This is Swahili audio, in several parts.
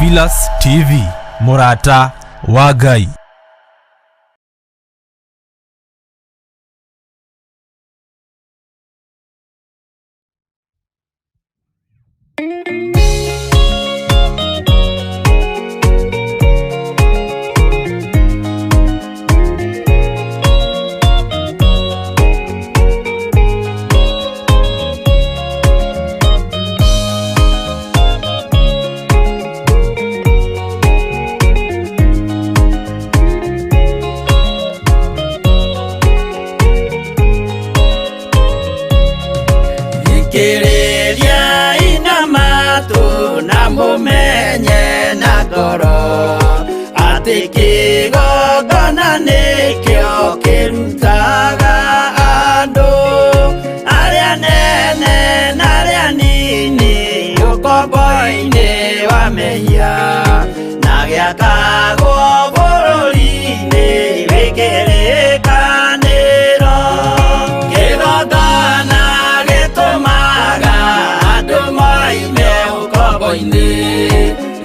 Theophilus TV, Murata wa Ngai. Kireria ina matu na mumenye na ngoro ati kigongona nikio kirutaga andu aria nene na aria nini ukombo-ini wa mehia na giakagwo bururi-ini wikirikaniro kigongona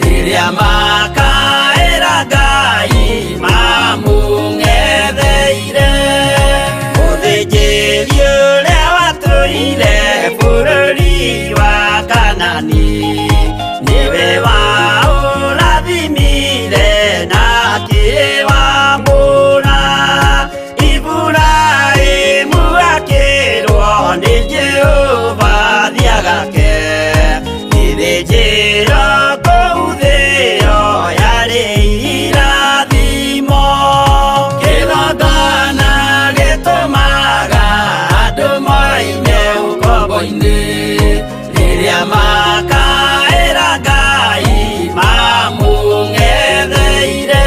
riria makaira Ngai mamung'etheire muthinjiri uria watuire bururi wa Kanani niwe waurathimire na akiwambura Iburaimu akirwo ni Jehova thiagake njĩra kũu thĩ yo yarĩ irathimo kĩgongona gĩtũmaga andũ moime ũkombo-inĩ rĩrĩa makaĩra Ngai mamũng'etheire.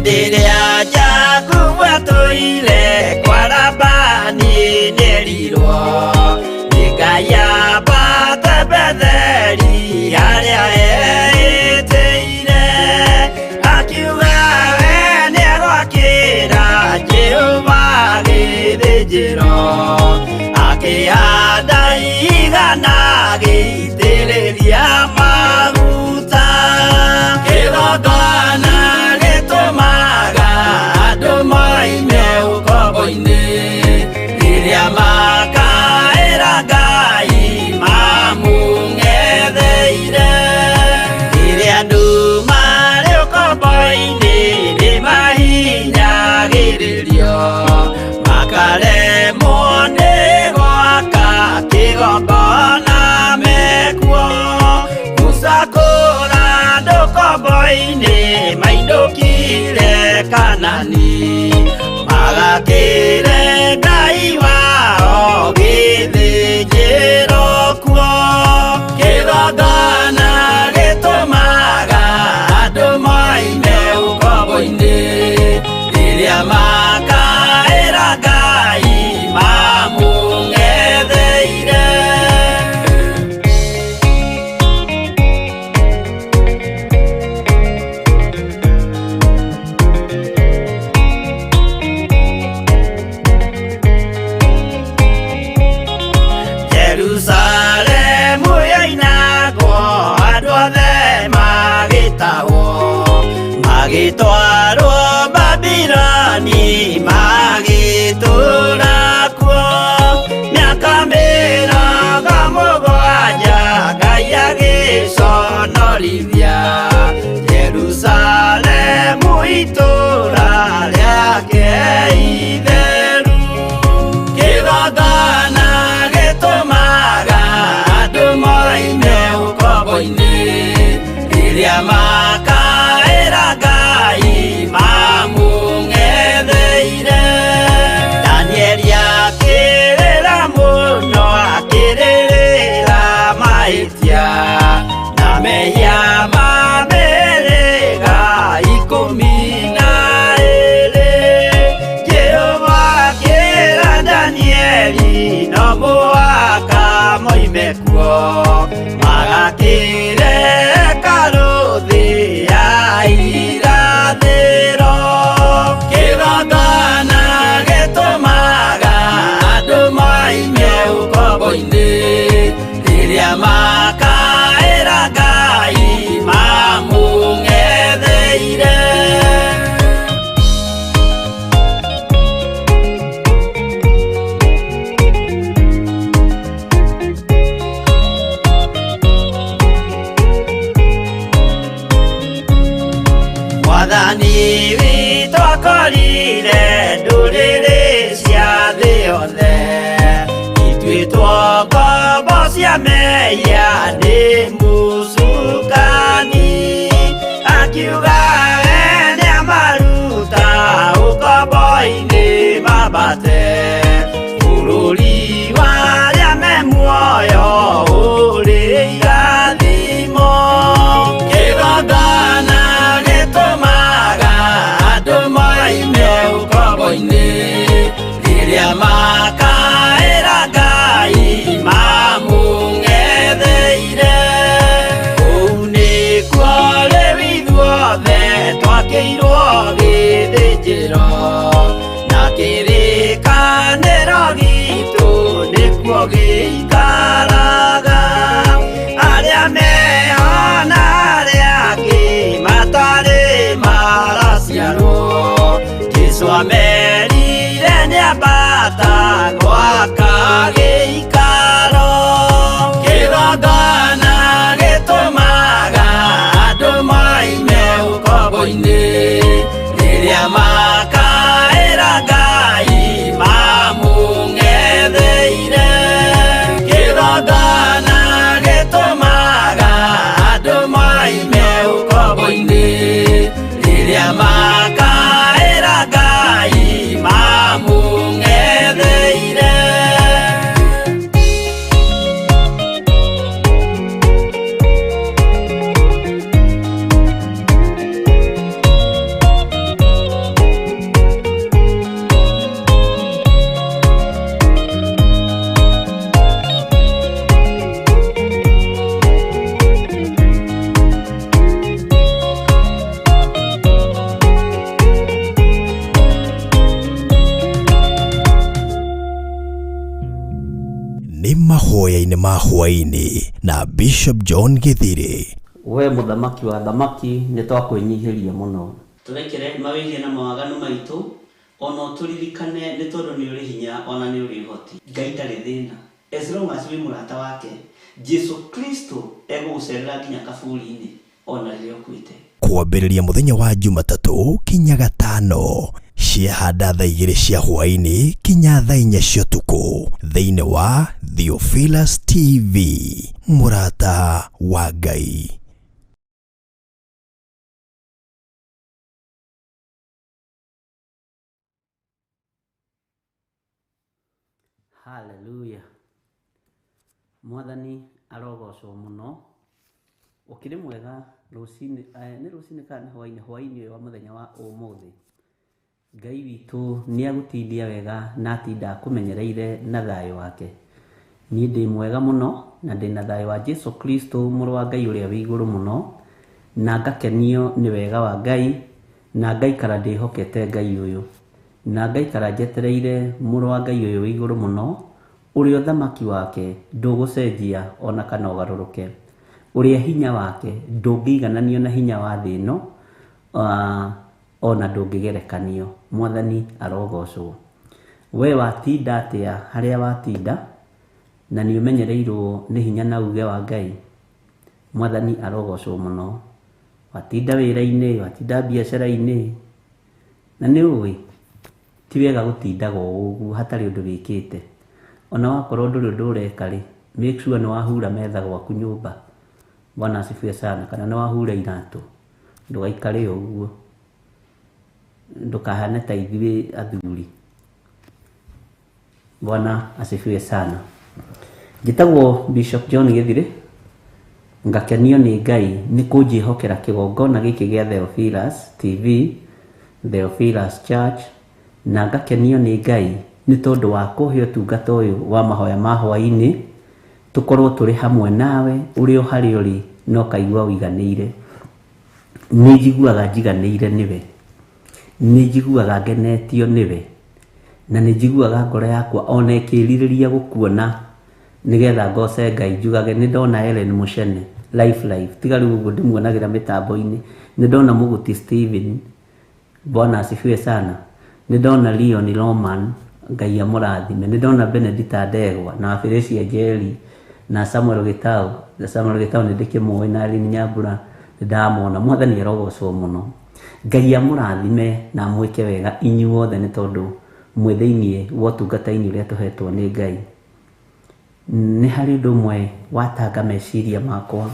Rĩrĩa Jakubu atũire kwa Labani nĩerirwo nĩ Ngai ambate Betheli harĩa eĩtĩire akiuga we nĩegwakĩra Jehova gĩthĩnjĩro akĩhanda igana gĩitĩrĩria maguta kĩgongona gĩtũmaga andũ moime ũkombo-inĩ rĩrĩa makaĩra Ngai mamũng'etheire rĩrĩa andũ marĩ ũkombo-inĩ nĩmahinyagĩrĩrio makaremwo nĩ gwaka kĩgongona mekuo gũcakũra andũ ũkombo-inĩ mainũkire Kanani magakĩre Ngai wao gĩthĩnjĩro kuo kĩgongona gĩtũmaga andũ moime ũkombo-inĩ rĩrĩa makaĩra Ngai mamũng'etheire. Jerusalemu yainagwo andũ othe magĩtahwo magĩtwarwo Babironi magĩtũũra kuo mĩaka mĩrongo mũgwanja Ngai agĩconorithia Jerusalemu itũũra rĩake itheru kĩgongona gĩtũmaga andũ moime ũkombo-inĩ rĩrĩa makaĩra Ngai mamũng'etheire. Danieli akĩrĩra mũno akĩrĩrĩra mahĩtia na mehia ma mĩhĩrĩga 12 Jehova akĩra Danieli no mũhaka moime kuo magakĩre karũthĩ ya ũkombo-inĩ rĩrĩa makaĩra Ngai mamũng'etheire. Mwathani witũ akorire ndũrĩrĩ cia thĩ yothe, ituĩtwo ngombo cia mehia nĩ mũcukani, akiuga we nĩamaruta ũkombo-inĩ mambate bũrũri wa arĩa me muoyo ũrĩ irathimo. Kĩgongona gĩtũmaga andũ moime ũkombo-inĩ rĩrĩa makaĩra Ngai mamũng'etheire. Kũu nĩkuo rĩu ithuothe twakĩirwo gĩthĩnjĩro, na kĩrĩkanĩro gitũ nĩkuo gĩikaraga. Arĩa meho na arĩa angĩ matarĩ maraciarwo, Jesũ amerire nĩambata gwaka gĩikaro. Kĩgongona gĩtũmaga andũ moime ũkombo-inĩ rĩrĩa makaĩra Ngai mamũng'etheire. Kĩgongona gĩtũmaga andũ moime ũkombo-inĩ rĩrĩa makaĩra Ngai mamũng'etheire. Nĩ mahoya-inĩ ma hwaĩ-inĩ na Bishop John Githiri. We mũthamaki wa thamaki nĩ twakwĩnyihĩria mũno. Tũrekere mawĩgie na mawaganu maitũ, ona tũririkane nĩ tondũ nĩ ũrĩ hinya ona nĩ ũrĩ ũhoti. Ngai ndarĩ thĩna. As long as wĩ mũrata wake, Jesu Kristo egũgũcerera nginya kaburi-inĩ ona rĩrĩa ũkuĩte. Kwambĩrĩria mũthenya wa Jumatatũ kinya Gatano, ciahanda thaa 2 cia hwaĩ-inĩ kinya thaa 4 cia ũtukũ thĩinĩ wa Theophilus TV, mũrata wa Ngai. Hallelujah. Mwathani arogocwo mũno. Ũkĩrĩ mwega rũcinĩ, nĩ rũcinĩ kana hwaĩ-inĩ wa mũthenya wa ũmũthĩ. Ngai witũ nĩ agũtindia wega na atinda akũmenyereire na thayũ wake. Niĩ ndĩ mwega mũno na ndĩ na thayũ wa Jesu Kristo mũrũ wa Ngai ũrĩa wĩ igũrũ mũno, na ngakenio nĩ wega wa Ngai, na ngaikara ndĩhokete Ngai ũyũ, na ngaikara njetereire mũrũ wa Ngai ũyũ wĩ igũrũ mũno, ũrĩa ũthamaki wake ndũgũcenjia ona kana ũgarũrũke, ũrĩa hinya wake ndũngĩigananio na hinya wa thĩ ĩno, ona ndũngĩgerekanio. Mwathani arogocwo. We watinda atĩa harĩa watinda, na nĩ ũmenyereirwo nĩ hinya na uge wa Ngai. Mwathani arogocwo mũno. Watinda wĩra-inĩ, watinda biacara-inĩ, na nĩ ũĩ ti wega gũtindaga ũguo hatarĩ ũndũ wĩkĩte. Ona wakorwo ndũrĩ ũndũ ũreka rĩ, make sure nĩ wahura metha gwaku nyũmba. Bwana asifiwe sana. Kana nĩ wahura iratũ, ndũgaikare ũguo, ndũkahane ta ithuĩ athuri. Bwana asifiwe sana. Njĩtagwo Bishop John Githiri, ngakenio nĩ Ngai nĩ kũnjĩhokera kĩgongona gĩkĩ gĩa Theophilus TV, Theophilus Church, na ngakenio nĩ Ngai nĩ tondũ wa kũhe ũtungata ũyũ wa mahoya ma hwaĩ-inĩ, tũkorwo tũrĩ hamwe nawe ũrĩ o harĩa ũrĩ na ũkaigua ũiganĩire. Nĩ njiguaga njiganĩire nĩwe, nĩ njiguaga ngenetio nĩwe, na nĩ njiguaga ngoro yakwa ona ĩkĩrirĩria gũkuona nigetha ngoce Ngai njugage ni ndona Ellen Muchene live tiga riu uguo ndimuonagira mitambo-ini ni ndona Muguti Steven Bwana asifiwe sana ni ndona Leon Roman Ngai amurathime ni ndona Benedict Adegwa na Felicia Jerry na Samuel Gitau ni ndikimwe na Lini Nyambura ndamona mwathani arogocwo muno Ngai amurathime na mwike wega inyuothe ni tondu mwe thiini wa tungata-ini uria tuhetwo ni Ngai ni hari undu umwe watanga meciria makwa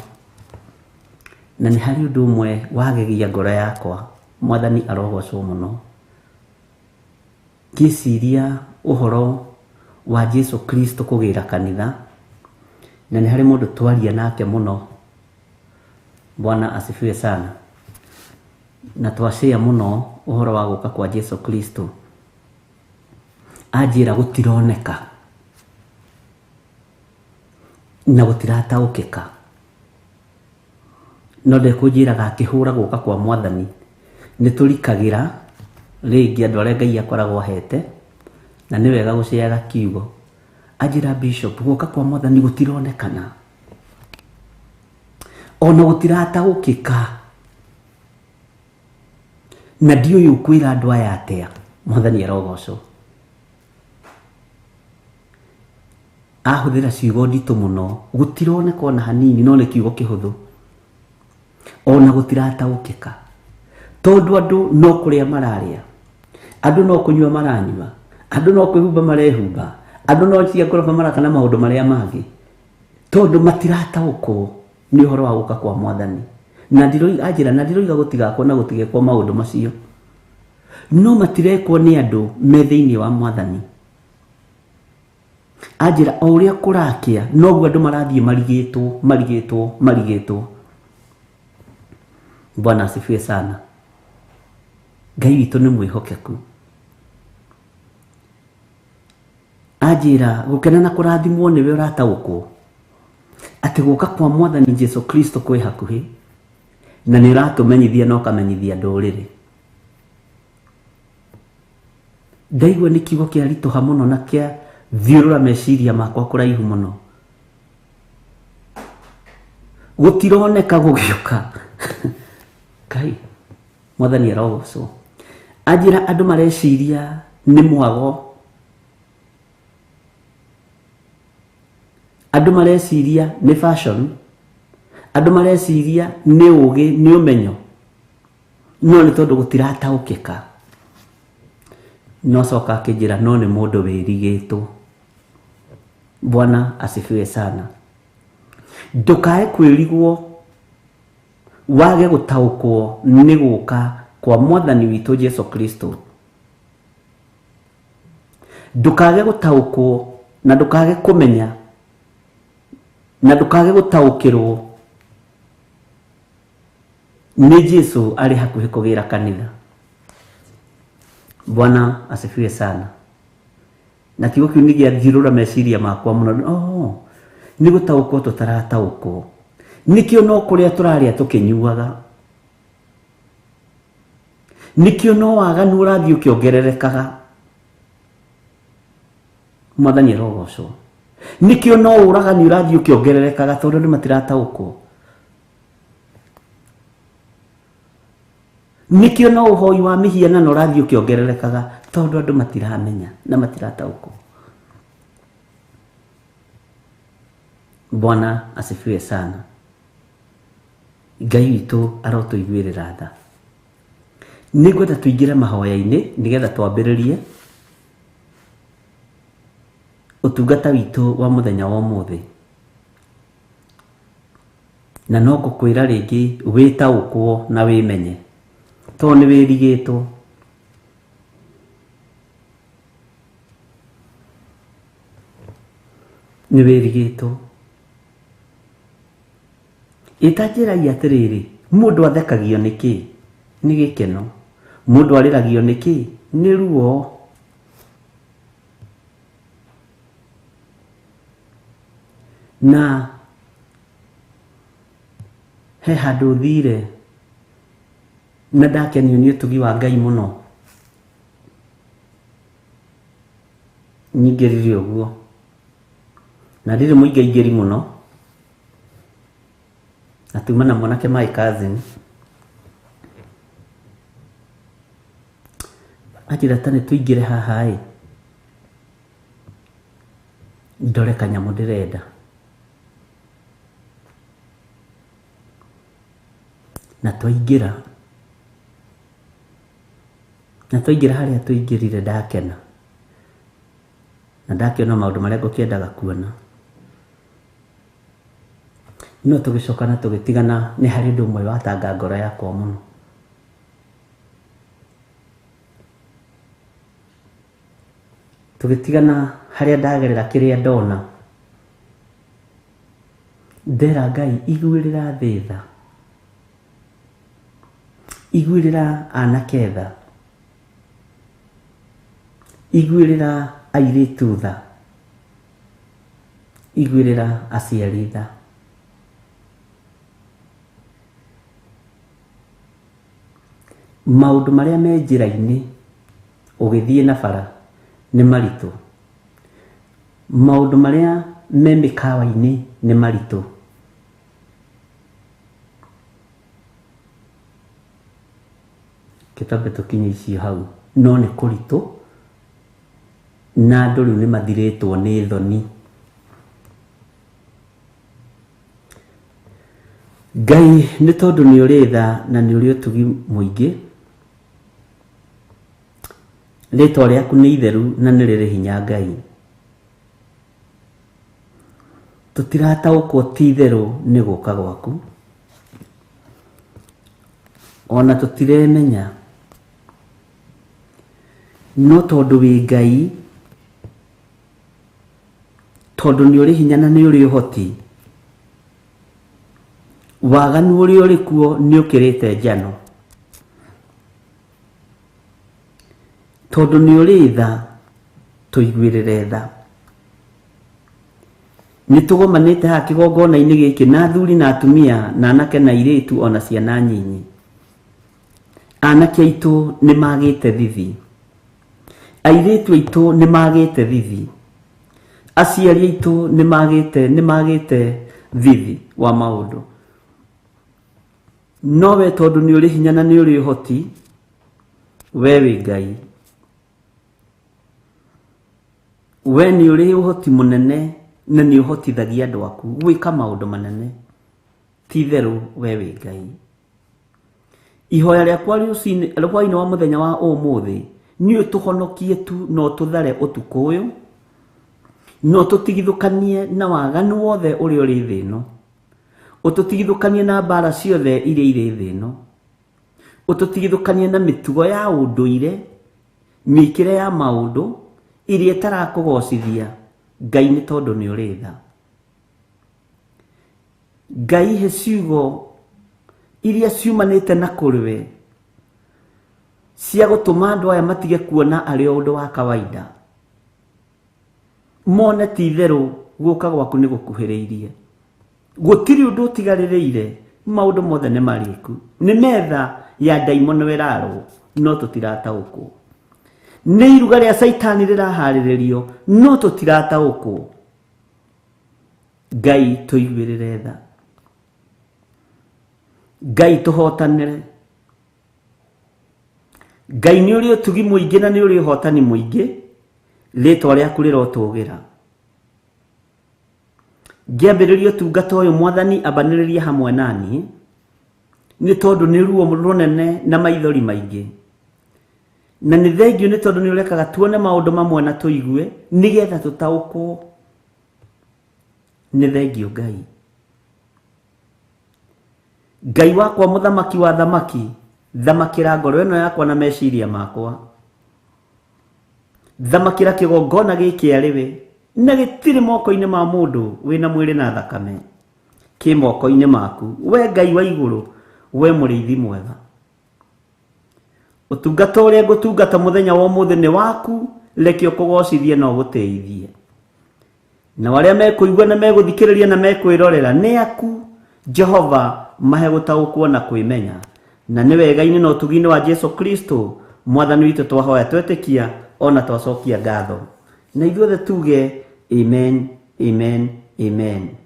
na ni hari undu umwe wagegia ngoro yakwa mwathani arogocwo muno ngiciria uhoro wa Jesu Kristo kugira kanitha na ni hari mundu twaria nake muno Bwana asifiwe sana na twashare muno uhoro wa guka kwa Jesu Kristo ajira gutironeka na gutirataukika no ndekujiraga akihura guka kwa mwathani ni turikagira ringi andu aria Ngai akoragwo ahete na ni wega guciaga kiugo ajira bishop guka kwa mwathani gutironekana ona gutirataukika na ndio yukwira andu aya atia mwathani arogocwo ahuthira ciugo nditu muno gutironeka ona hanini no ni kiugo kihuthu ona gutirataukika tondu andu no kuria mararia andu no kunyua maranyua andu no kwihumba marehumba andu no cia ngoroba maraka na maundu maria mangi tondu matirataukwo ni uhoro wa guka kwa mwathani na ndiroi ajira na ndiroiga gutigakwo na gutigekwo maundu macio no matirekwo ni andu me thiini wa mwathani ajira o uria kurakia noguo andu marathie marigitwo Bwana asifiwe sana Ngai witu ni mwihokeku ajira gukena na kurathimwo niwe urataukwo ati guka kwa mwathani Jesu Kristo kwi hakuhi na ni ratumenyithia no kamenyithia nduriri ndaigua ni kiugo kia rituha muno na kia thiurura meciria makwa kuraihu muno gutironeka gugiuka Kai mwathani arogocwo ajira andu mareciria ni mwago andu mareciria ni fashion andu mareciria ni ugi ni umenyo no ni tondu gutirataukika no coka akijira no ni mundu wirigitwo Bwana asifiwe sana ndukae kwirigwo wage gutaukwo ni guka kwa mwathani witu Jesu Kristo ndukage gutaukwo na ndukage kumenya na ndukage gutaukirwo ni Jesu ari hakuhi kugira kanitha Bwana asifiwe sana na kiugo kiu nigia thirura meciria makwa muno ni gutaukwo tutarataukwo nikio no kuria turaria tukinyuaga nikio no waganu urathio kiongererekaga mwathani arogocwo nikio no uragani urathio kiongererekaga tondu ni matirataukwo nikio no uhoi wa mihiana no urathio kiongererekaga tondu andu matiramenya na matirataukwo Bwana asifiwe sana Ngai witu arotuiguirira tha nigwenda tuingire mahoya-ini nigetha twambiririe utungata witu wa muthenya wa umuthi na no ngukwira ringi witaukwo na wimenye to ni wirigitwo ni wirigitwo itajiragia atiriri mundu athekagio niki ni gikeno mundu ariragio niki ni ruo na he handu thire na ndakenio ni utugi wa Ngai muno nyingirire uguo na ndire muingaingiri muno atuma na mwanake my cousin ajira tane tuingire haha ndore kanyamu ndirenda na twaingira haria tuingirire ndakena na ndakiona maundu maria ngukiendaga kuona no tugicokana tugitigana ni hari ndu mwe watanga ngoro yakwa muno tugitigana haria ndagerera kiria ndona ndera Ngai igwirira thitha igwirira anaketha igwirira airitu tha igwirira aciari tha maundu maria me njira-ini ugithie na bara ni maritu maundu maria me mikawa-ini ni maritu kitambe tukinye icio hau no ni kuritu na andu riu ni mathiritwo ni thoni Ngai ni tondu ni uri tha na ni uri utugi muingi ritwa riaku ni itheru na ni riri hinya Ngai tutirataukwo ti itheru ni guka gwaku ona tutiremenya no tondu wi Ngai tondu ni uri hinya na ni uri uhoti waganu uri kuo ni ukirite njano tondu ni uri tha tuigwirire tha ni tugomanite ha kigongona-ini giki na thuri na atumia na anake na iritu ona ciana nyinyi anake aitu ni magite thithi airitu aitu ni magite thithi aciari aitu ni magite thithi wa maundu no we tondu ni uri hinya na ni uri uhoti we wi Ngai we ni uri uhoti munene na ni uhotithagia andu aku gwika maundu manene ti theru we wi Ngai ihoya riakwa rwaini wa muthenya wa umuthi ni utuhonokie tu no tuthare utuku uyu no tutigithukanie na waganu wothe uri thi ino ututigithukanie na mbara ciothe iria iri thi ino ututigithukanie na mitugo ya unduire mikire ya maundu iria tarakugocithia Ngai ni tondu ni uri tha Ngai he ciugo iria ciumanite na kuriwe cia gutuma andu aya matige kuona ari undu wa kawaida mone ti theru guka gwaku ni gukuhiriirie gutiri undu utigaririire maundu mothe ni mariku ni metha ya daimono weraro no tutirataukwo ni iruga ria saitani rirahariririo no tutirataukwo Ngai tuigwirire tha Ngai tuhotanire Ngai ni uri utugi muingi na ni uri uhotani muingi ritwa riaku rirotugira ngiambiriria utungata uyu mwathani abaniririe hamwe nani ni tondu ni ruo runene na maithori maingi na ni thengio ni tondu ni urekaga tuone maundu mamwe na tuigue nigetha tutaukwo ni thengio Ngai Ngai wakwa muthamaki wa thamaki thamakira ngoro ino yakwa na meciria makwa thamakira kigongona giki ariwe na gitiri moko-ini ma mundu wina mwiri na thakame ki moko-ini maku we Ngai wa iguru we muriithi mwega utungata uria ngutungata muthenya wa umuthi ni waku reke ukugocithie no guteithie na waria mekuigua na meguthikiriria na mekwirorera ni aku Jehova mahe gutaukwo na kwimenya na ni wega-ini no tugini wa Jesu Kristo mwathani witu twahoya twetikia ona twacokia ngatho na ithuothe tuge amen amen Amen.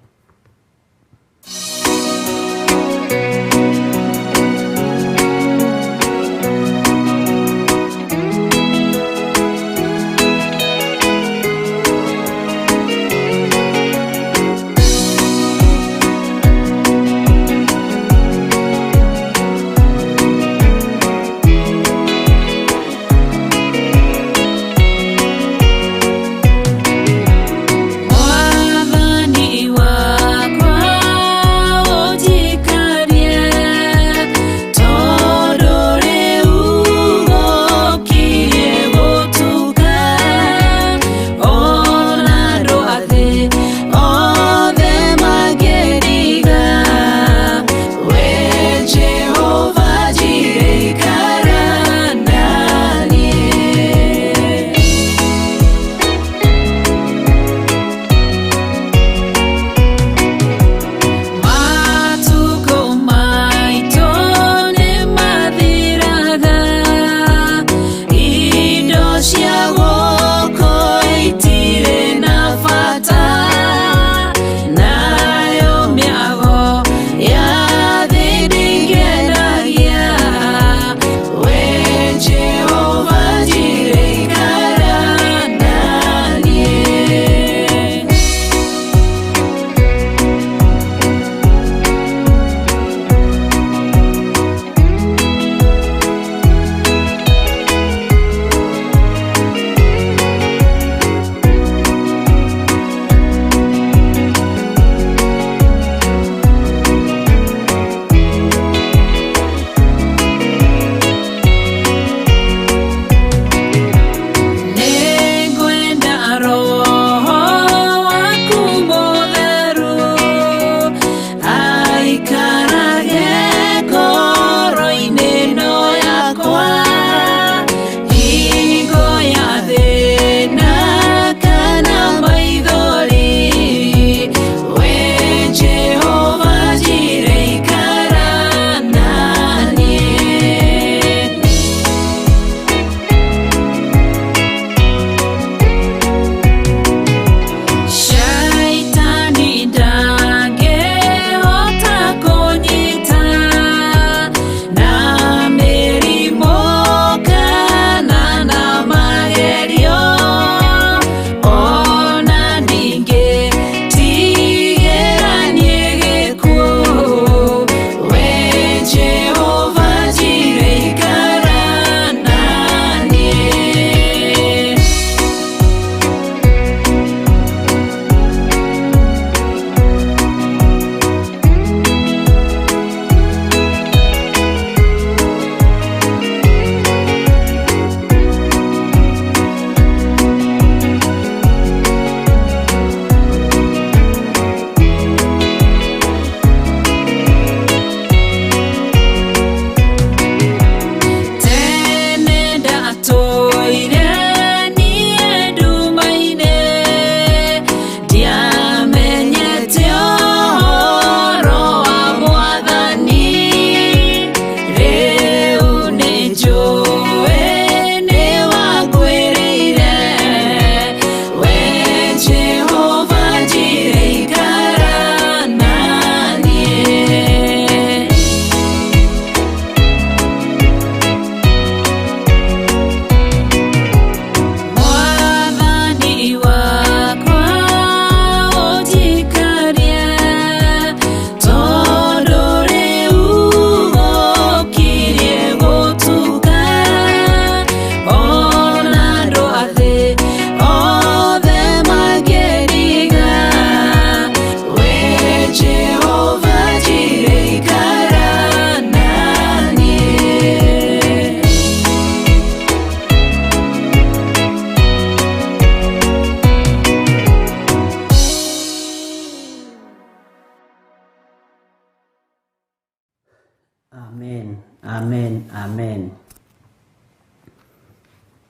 Amen, amen.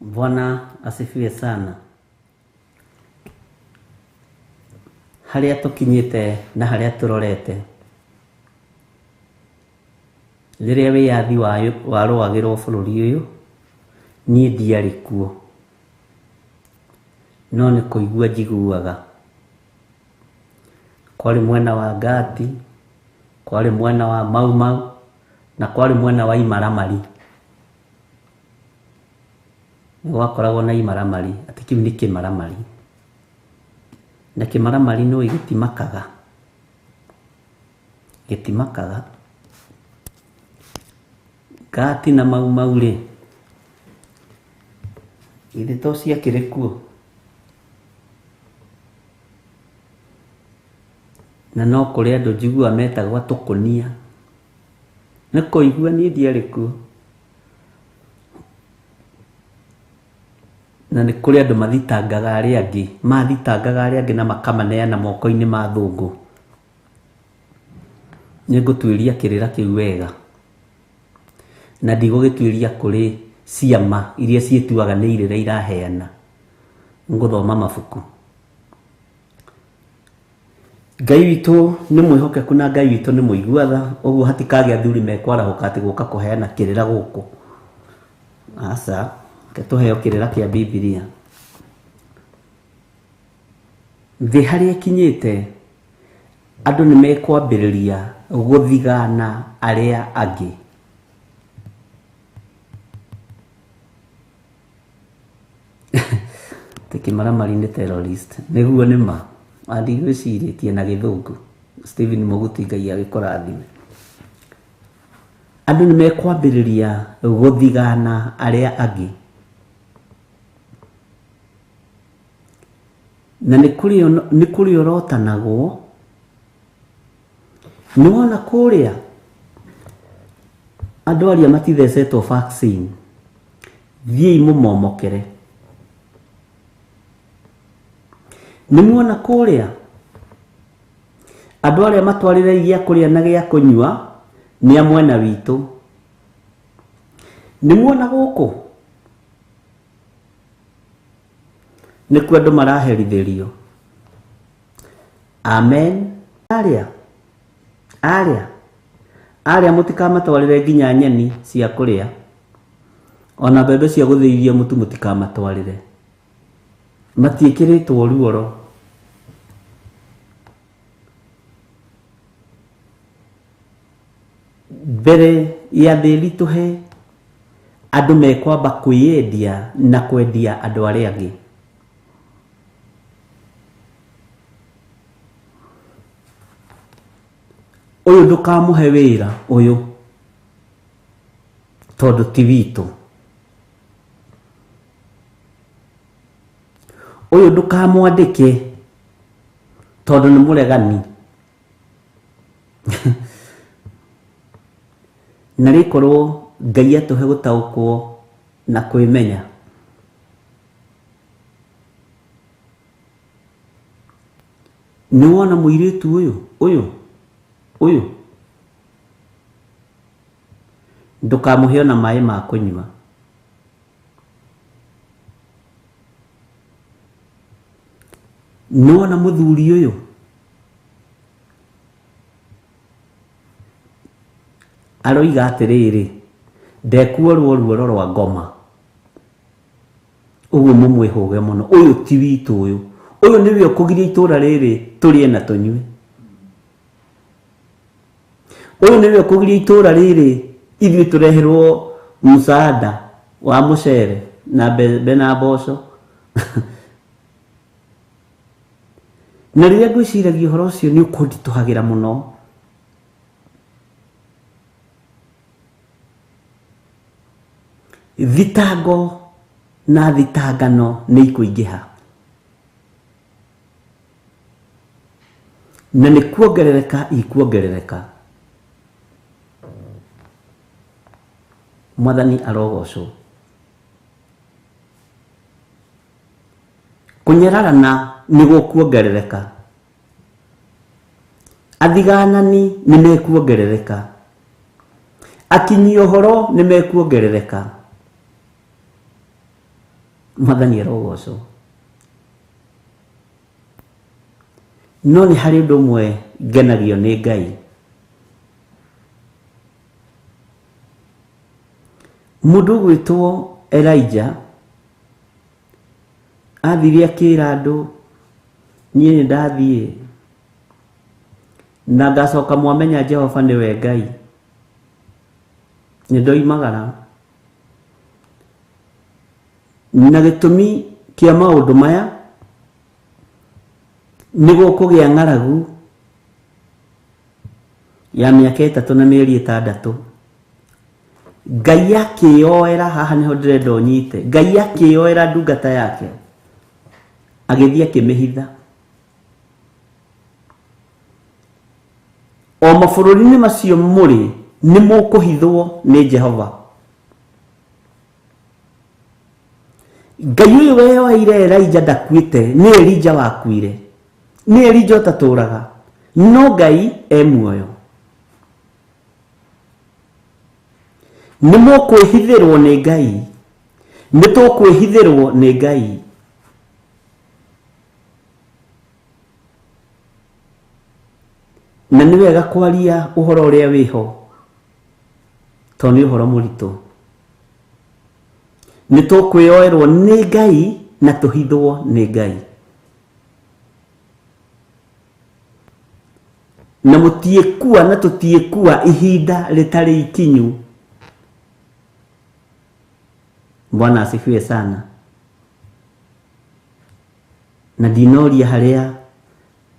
Bwana asifiwe sana. Haria tukinyite na haria turorete, riria wiyathi wa rwagirwo bururi uyu nie ndiari kuo, no ni kuigua njiguaga. kwarĩ mwena wa Gati, kwarĩ mwena wa Mau Mau, na kwarĩ mwena wa Imaramari. Nĩgwakoragwo na Imaramari, atĩ kĩu nĩ Kĩmaramari. Na Kĩmaramari nĩ gĩtimakaga. Gati na Mau Mau rĩ, ithe to ciakĩrĩ kuo. Na no kũrĩ andũ njigua metagwo Tũkũnia. Nĩ kũigua niĩ ndiarĩ kuo. Na nĩ kũrĩ andũ mathitangaga arĩa angĩ, na makamaneana moko-inĩ ma thũngũ. Nĩngũtuĩria kĩrĩra kĩu wega, na ndigũgĩtuĩria kũrĩ ciama iria ciĩtuaga nĩ irĩra iraheana. Ngũthoma mabuku. Ngai witũ nĩ mwĩhokeku na Ngai witũ nĩ mũigua-tha, ũguo hatikagĩa athuri mekwarahũka atĩ gũka kũheana kĩrĩra gũkũ. Aca, ke tũheo kĩrĩra kĩa Biblia. Thĩ harĩa ĩkinyĩte, andũ nĩ mekwambĩrĩria gũthigana arĩa angĩ. Kĩmaramari nĩ terrorist. Nĩguo nĩma. Ndigwĩcirĩtie na Gĩthũngũ. Stephen Mũguti Ngai agĩkũrathime. Andũ nĩ mekwambĩrĩria gũthigana arĩa angĩ. Na nĩ kũrĩ ũrotanagwo. Nĩwona kũrĩa andũ arĩa matithecetwo vaccine, thiĩi mũmomokere. Nĩmuona kũrĩa andũ arĩa matwarĩre gĩa kũrĩa na gĩa kũnyua nĩ a mwena witũ. Nĩmuona gũkũ nĩkuo andũ maraherithĩrio. Amen. Arĩa mũtikamatwarĩre nginya nyeni cia kũrĩa, ona mbembe cia gũthĩithia mũtu mũtikamatwarĩre. Matiĩkĩrĩtwo ruoro. Mbere ya thĩ ritũhe, andũ mekwamba kwĩyendia na kwendia andũ arĩa angĩ. Ũyũ ndũkamũhe wĩra ũyũ, tondũ ti witũ. Ũyũ ndũkamwandĩke, tondũ nĩ mũregani. Na rĩkorwo Ngai atũhe gũtaũkwo na kwĩmenya. Nĩwona mũirĩtu ũyũ ndũkamũhe ona maĩ ma kũnyua. Nĩwona mũthuri ũyũ aroiga atĩrĩrĩ, ndekuorwo ruoro rwa ngoma. Ũguo mũmwĩhũge mũno. Ũyũ ti witũ ũyũ. Ũyũ nĩwe ũkũgiria itũra rĩrĩ tũrĩe na tũnyue. Ũyũ nĩwe ũkũgiria itũra rĩrĩ ithuĩ tũreherwo mũsaada wa mũcere na mbembe na mboco. Na rĩrĩa ngwĩciragia ũhoro ũcio nĩ ũkũnditũhagĩra mũno. Thitango na thitangano nĩ ikũingĩha. Na nĩ kuongerereka ikuongerereka. Mwathani arogocwo. Kũnyararana nĩ gũkuongerereka. Athiganani nĩ mekuongerereka. Akinyi ũhoro nĩ mekuongerereka. Mwathani arogocwo. No nĩ harĩ ũndũ ũmwe ngenagio nĩ Ngai. Mũndũ gwĩtwo Elijah athire akĩra andũ, niĩ nĩ ndathiĩ na ngacoka mwamenya Jehova niwe Ngai. Nĩndoimagara na gĩtũmi kĩa maũndũ maya nĩguo kũgĩa ng'aragu ya mĩaka 3 na mĩeri 6. Ngai akĩoera, haha nĩho ndĩrenda ũnyite, Ngai akĩoera ndungata yake agĩthiĩ akĩmĩhitha. O mabũrũri-inĩ macio mũrĩ nĩ mũkũhithwo nĩ Jehova. Ngai ũyũ weyoeire Elijah ndakuĩte, nĩ Elijah wakuire, nĩ Elijah ũtatũraga, no Ngai e muoyo. Nĩ mũkwĩhithĩrwo nĩ Ngai, nĩ tũkwĩhithĩrwo nĩ Ngai. Na nĩ wega kwaria ũhoro ũrĩa wĩho, tondũ nĩ ũhoro mũritũ. Nĩ tũkwĩyoerwo nĩ Ngai na tũhithwo nĩ Ngai. Na mũtiĩkua na tũtiĩkua ihinda rĩtarĩ ikinyu. Bwana asifiwe sana. Na ndinoria harĩa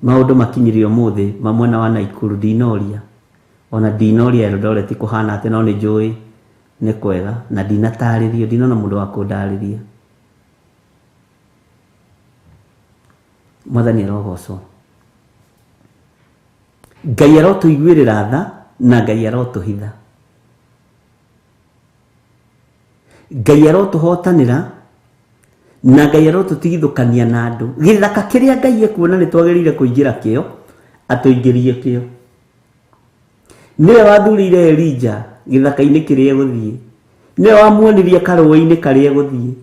maũndũ makinyirio mũthĩ mamwena wa Naikuru, ndinoria. Ona ndinoria Eldoret kũhana atĩ, no nĩ njũĩ nĩ kwega, na ndinatarĩrio, ndinona mũndũ wa kũndarĩria. Mwathani arogocwo. Ngai arotũiguĩrĩra tha na Ngai arotũhitha. Ngai arotũhotanĩra na Ngai arotũtigithũkania na andũ. Gĩthaka kĩrĩa Ngai ekuona nĩ twagĩrĩire kũingĩra kĩo, atũingĩrie kĩo. Nĩwe wathurire Elijah gĩthaka-inĩ kĩrĩa egũthiĩ, nĩwe wamuonirie karũĩ-inĩ karĩa egũthiĩ,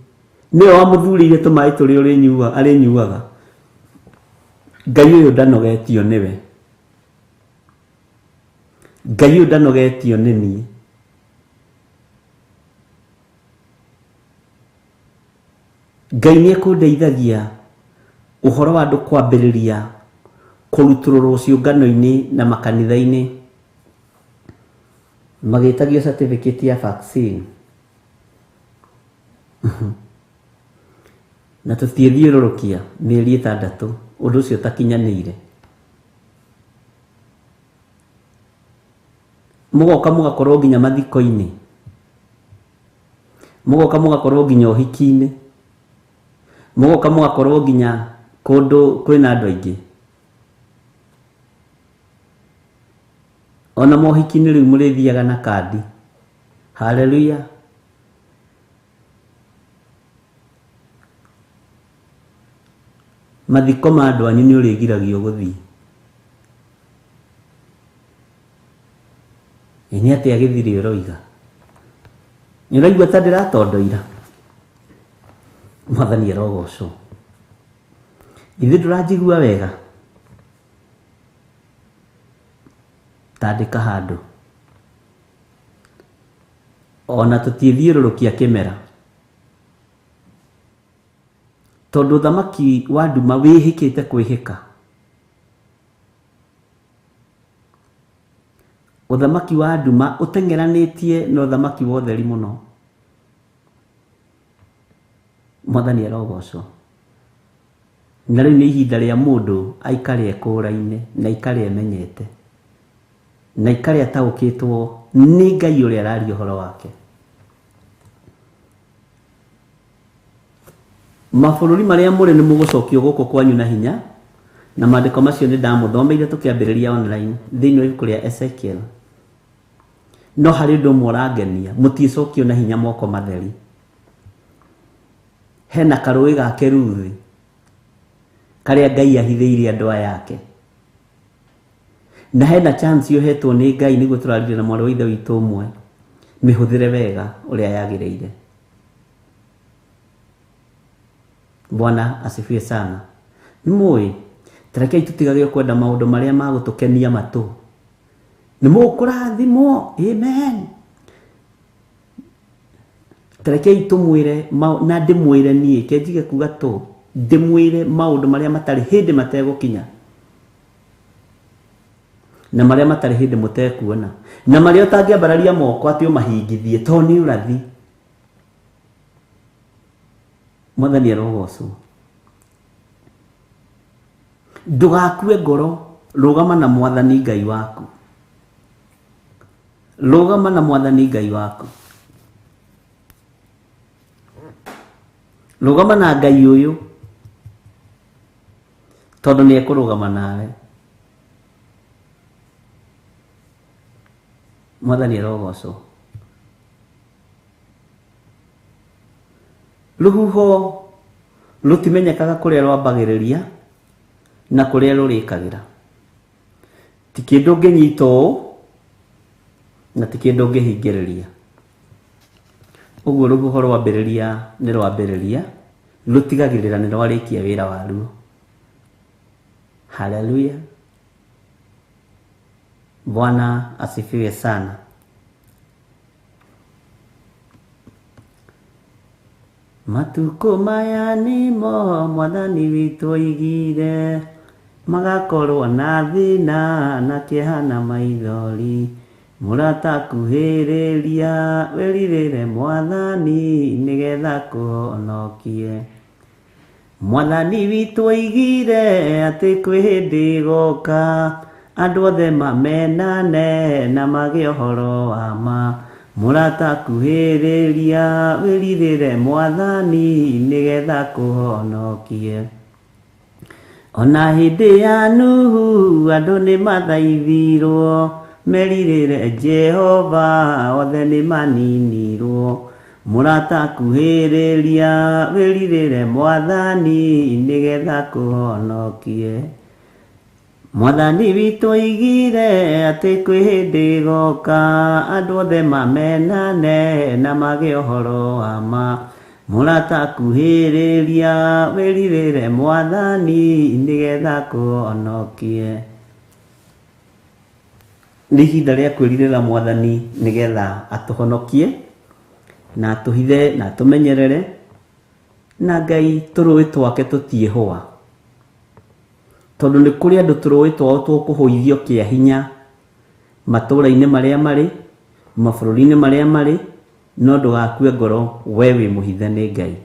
nĩwe wamũthurĩire tũmaĩ tũrĩa arĩnyuaga. Ngai ũyũ ndanogetio nĩwe, Ngai ũyũ ndanogetio nĩ niĩ. Ngai nĩ ekũndeithagia ũhoro wa andũ kwambĩrĩria kũrutũrũrwo ciũngano-inĩ na makanitha-inĩ magĩtagio certificate ya vaccine. Na tũtiĩthiũrũrũkia mĩeri 6, ũndũ ũcio ũtakinyanĩire. Mũgoka mũgakorwo nginya mathiko-inĩ, mũgoka mũgakorwo nginya ũhiki-inĩ, mũgoka mũgakorwo nginya kũndũ kwĩna andũ aingĩ. Ona mohiki-inĩ rĩu mũrĩthiaga na kandi. Haleluya. Mathiko ma andũ anyu nĩ ũrĩgiragio gũthiĩ. Nĩ atĩa gĩthiri ũroiga? Nĩ ũraigua ta ndĩratondoira? Mwathani arogocwo. Ithuĩ ndũranjigua wega? Tandĩka handũ. Ona tũtiĩthiũrũrũkia kĩmera, tondũ ũthamaki wa nduma wĩhĩkĩte kwĩhĩka. Ũthamaki wa nduma ũteng'eranĩtie na ũthamaki wa ũtheri mũno. Mwathani arogocwo. Na rĩu nĩ ihinda rĩa mũndũ aikare ekũũra-inĩ na aikare emenyete na aikare ataũkĩtwo nĩ Ngai ũrĩa araria ũhoro wake. Mabũrũri marĩa mũrĩ nĩ mũgũcokio gũkũ kwanyu na hinya, na maandĩko macio nĩ ndamũthomeire tũkĩambĩrĩria online thĩinĩ wa ibuku rĩa Ezekiel. No harĩ ũndũ ũmwe ũrangenia, mũticokio na hinya moko matheri. Hena karũĩ ga Keruthi karĩa Ngai ahithĩirie andũ aya yake, na hena chance yohetwo nĩ Ngai nĩguo tũrarire na mwarĩ wa ithe witũ ũmwe, mĩhũthĩre wega ũrĩa yagĩrĩire. Bwana asifiwe sana. Nĩ mũĩ, tarekei tũtigage kwenda maũndũ marĩa magũtũkenia matũ. Nĩ mũkũrathimwo, amen. Tarekei tũmwĩre na ndĩmwĩre niĩ, kenjige kuga tũ, ndĩmwĩre maũndũ marĩa matarĩ hĩndĩ mategũkinya. na maria matari hindi mutekuona na maria utangiambararia moko ati umahingithie to ni urathi. Mwathani arogocwo. Ndugakue ngoro, rugama na Mwathani Ngai waku. Rugama na Mwathani Ngai waku. Rugama na Ngai uyu tondu ni ekurugama nawe. Mwathani arogocwo. Ruhuho rutimenyekaga kuria rwambagiriria na kuria rurikagira. Ti kindu nginyito na ti kindu ngihingiriria. Uguo ruhuho rwambiriria ni rwambiriria, rutigagirira ni rwarikia wira waruo. Haleluya. Bwana asifiwe sana. Matuko maya nimo Mwathani witu oigire, magakorwo na thina na kĩeha na maithori, mũratakuhĩrĩria wĩrirĩre Mwathani nĩgetha kũhonokie. Mwathani witu oigire atĩ kwĩ hĩndĩ ĩgoka andũ othe mamenane na magĩe ũhoro wa ma, mũratakuhĩrĩria wĩrirĩre Mwathani nĩgetha kũhonokie. Ona hĩndĩ ya Nuhu andũ nĩ mathaithirwo merirĩre Jehova, othe nĩ maninirwo, mũratakuhĩrĩria wĩrirĩre Mwathani nĩgetha kũhonokie. Mwathani witu oigire atĩ kwĩ hĩndĩ ĩgoka andũ othe mamenane na magĩe ũhoro wa ma, mũratakuhĩrĩria wĩrirĩre Mwathani nĩgetha kũhonokie. Nĩ ihinda rĩa kwĩrirĩra Mwathani nĩgetha atũhonokie na atũhithe na atũmenyerere, na Ngai tũrũĩ twake tũtiĩhũa, tondu nĩ kũrĩ andũ tũrũĩ twao tũkũhũithio kĩa hinya matũũra-inĩ marĩa marĩ, mabũrũri-inĩ marĩa marĩ, no ndũgakue ngoro, we wĩ mũhithe nĩ Ngai.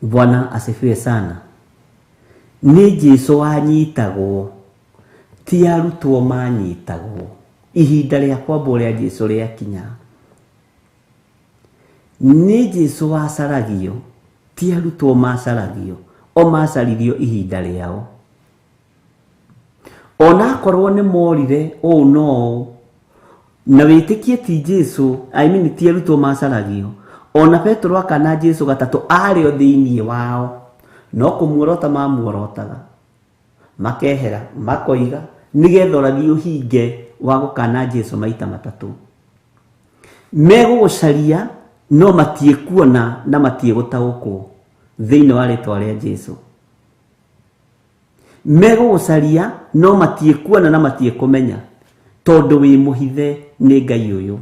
Bwana asifiwe sana. Nĩ Jesũ wanyitagwo, ti arutwo manyitagwo. Ihinda rĩa kwambwo rĩa Jesũ rĩakinya. Nĩ Jesũ wacaragio, ti arutwo macaragio, o macaririo ihinda rĩao. Ona akorwo nĩ morire ũũ no ũũ, na wĩtĩkie ti Jesũ, ti arutwo macaragio, ona Petro akana Jesũ gatatũ arĩ o thĩinĩ wao, no kũmuorota mamuorotaga, makehera, makoiga, nĩgetha ũrathi ũhinge wa gũkana Jesũ maita matatũ. Megũgũcaria no matiĩkuona na matiĩgũtaũkwo thĩinĩ wa rĩtwa rĩa Jesũ. Megũgũcaria no matiĩkuona na matiĩkũmenya, tondũ wĩ mũhithe nĩ Ngai ũyũ.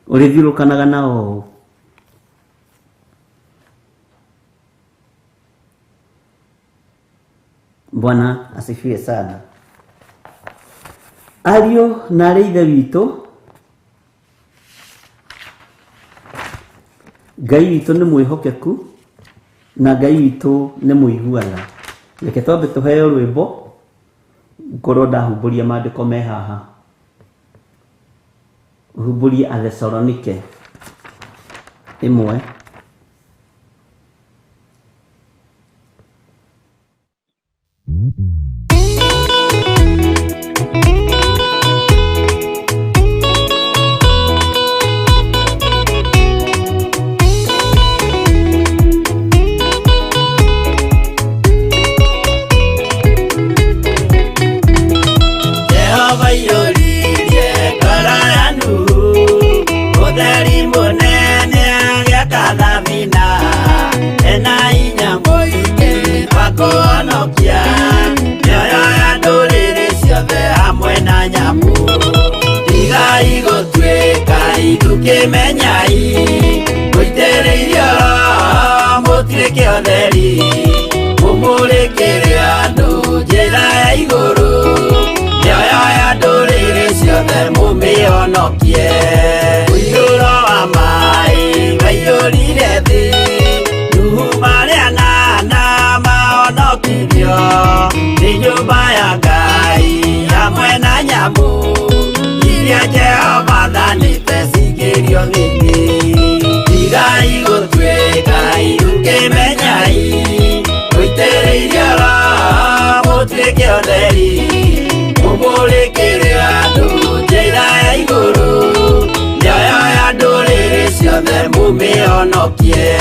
Ũrĩthiũrũkanaga nao ũũ. Bwana asifiwe sana. Ariũ na arĩ ithe witũ, Ngai witũ nĩ mwĩhokeku na Ngai witũ nĩ mũiguana. Reke twambe tũheo rwĩmbo, ngorwo ndahumbũria maandĩko me haha. Humbũrie Athesalonike 1. Tukimenyai guitĩrĩirio mũtirĩ kĩotheri, mũmũrĩkĩre andũ njĩra ya igũrũ mĩoyo ya ndũrĩrĩ ciothe mũmĩhonokie mũiyũro wa maĩ waiyũrire thĩ Nuhu marĩa nana mahonokirio nĩ nyũmba ya Ngai hamwe na nyamũ iria Jehova thanĩte cingĩrio thĩ-inĩ tigai gũtuĩka irukĩmenyai mũitĩrĩirie Roho mũtuĩke ũtheri mũmũrĩkĩre andũ njĩra ya igũrũ mĩoyo ya ndũrĩrĩ ciothe mũmĩhonokie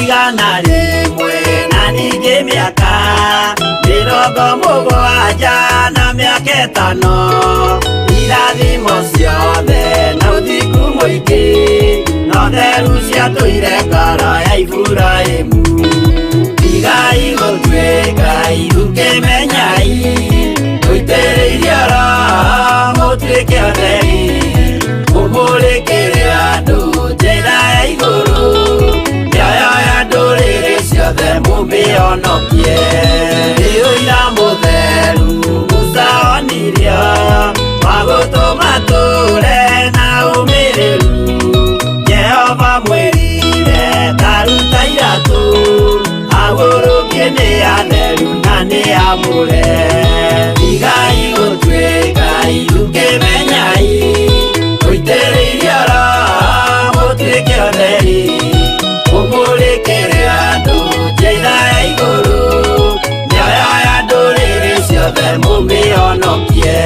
igana rĩmwe na ningĩ mĩaka 70 na mĩaka 5 irathimo ciothe na ũthingu mũingĩ na ũtheru ciatũire ngoro ya Iburahĩmu tigai gũtuĩka irukĩmenyai mũitĩrĩirie Roho mũtuĩke ũtheri mũmũrĩkĩre andũ njĩra ya igũrũ mĩoyo ya ndũrĩrĩ ciothe mũmĩhonokie ũira mũtheru Musa onirio wa gũtũma tũre na ũmĩrĩru Jehova mwĩrire taruta iratũ agũrũkie nĩ atheru na nĩ amũre tigai gũtuĩka irukĩmenyai mũitĩrĩirie Roho mũtuĩke ũtheri mũmũrĩkĩre andũ njĩra ya igũrũ mĩoyo ya ndũrĩrĩ ciothe mũmĩhonokie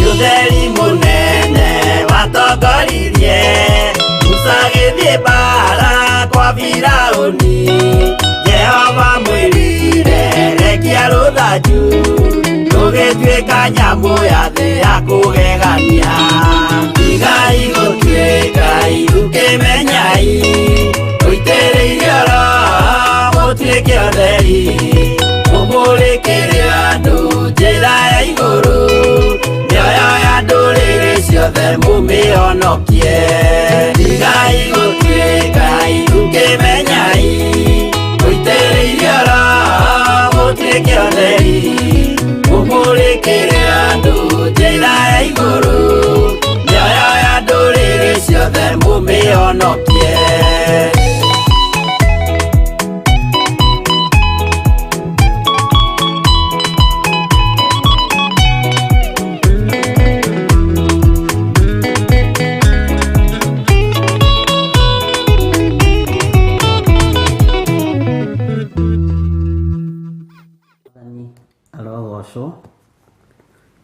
ũtheri mũnene watongoririe Musa gĩthiĩ mbara kwa Firaũni Jehova mwĩrire rekia rũthanju rũgĩtuĩka nyamũ ya thĩ ya kũgegania tigai gũtuĩka irukĩmenyai mũitĩrĩirie Roho mũtuĩke ũtheri mũmũrĩkĩre andũ njĩra ya igũrũ mĩoyo ya ndũrĩrĩ ciothe mũmĩhonokie tigai gũtuĩka irukĩmenyai mũitĩrĩirie Roho mũtuĩke ũtheri mũmũrĩkĩre andũ njĩra ya igũrũ mĩoyo ya ndũrĩrĩ ciothe mũmĩhonokie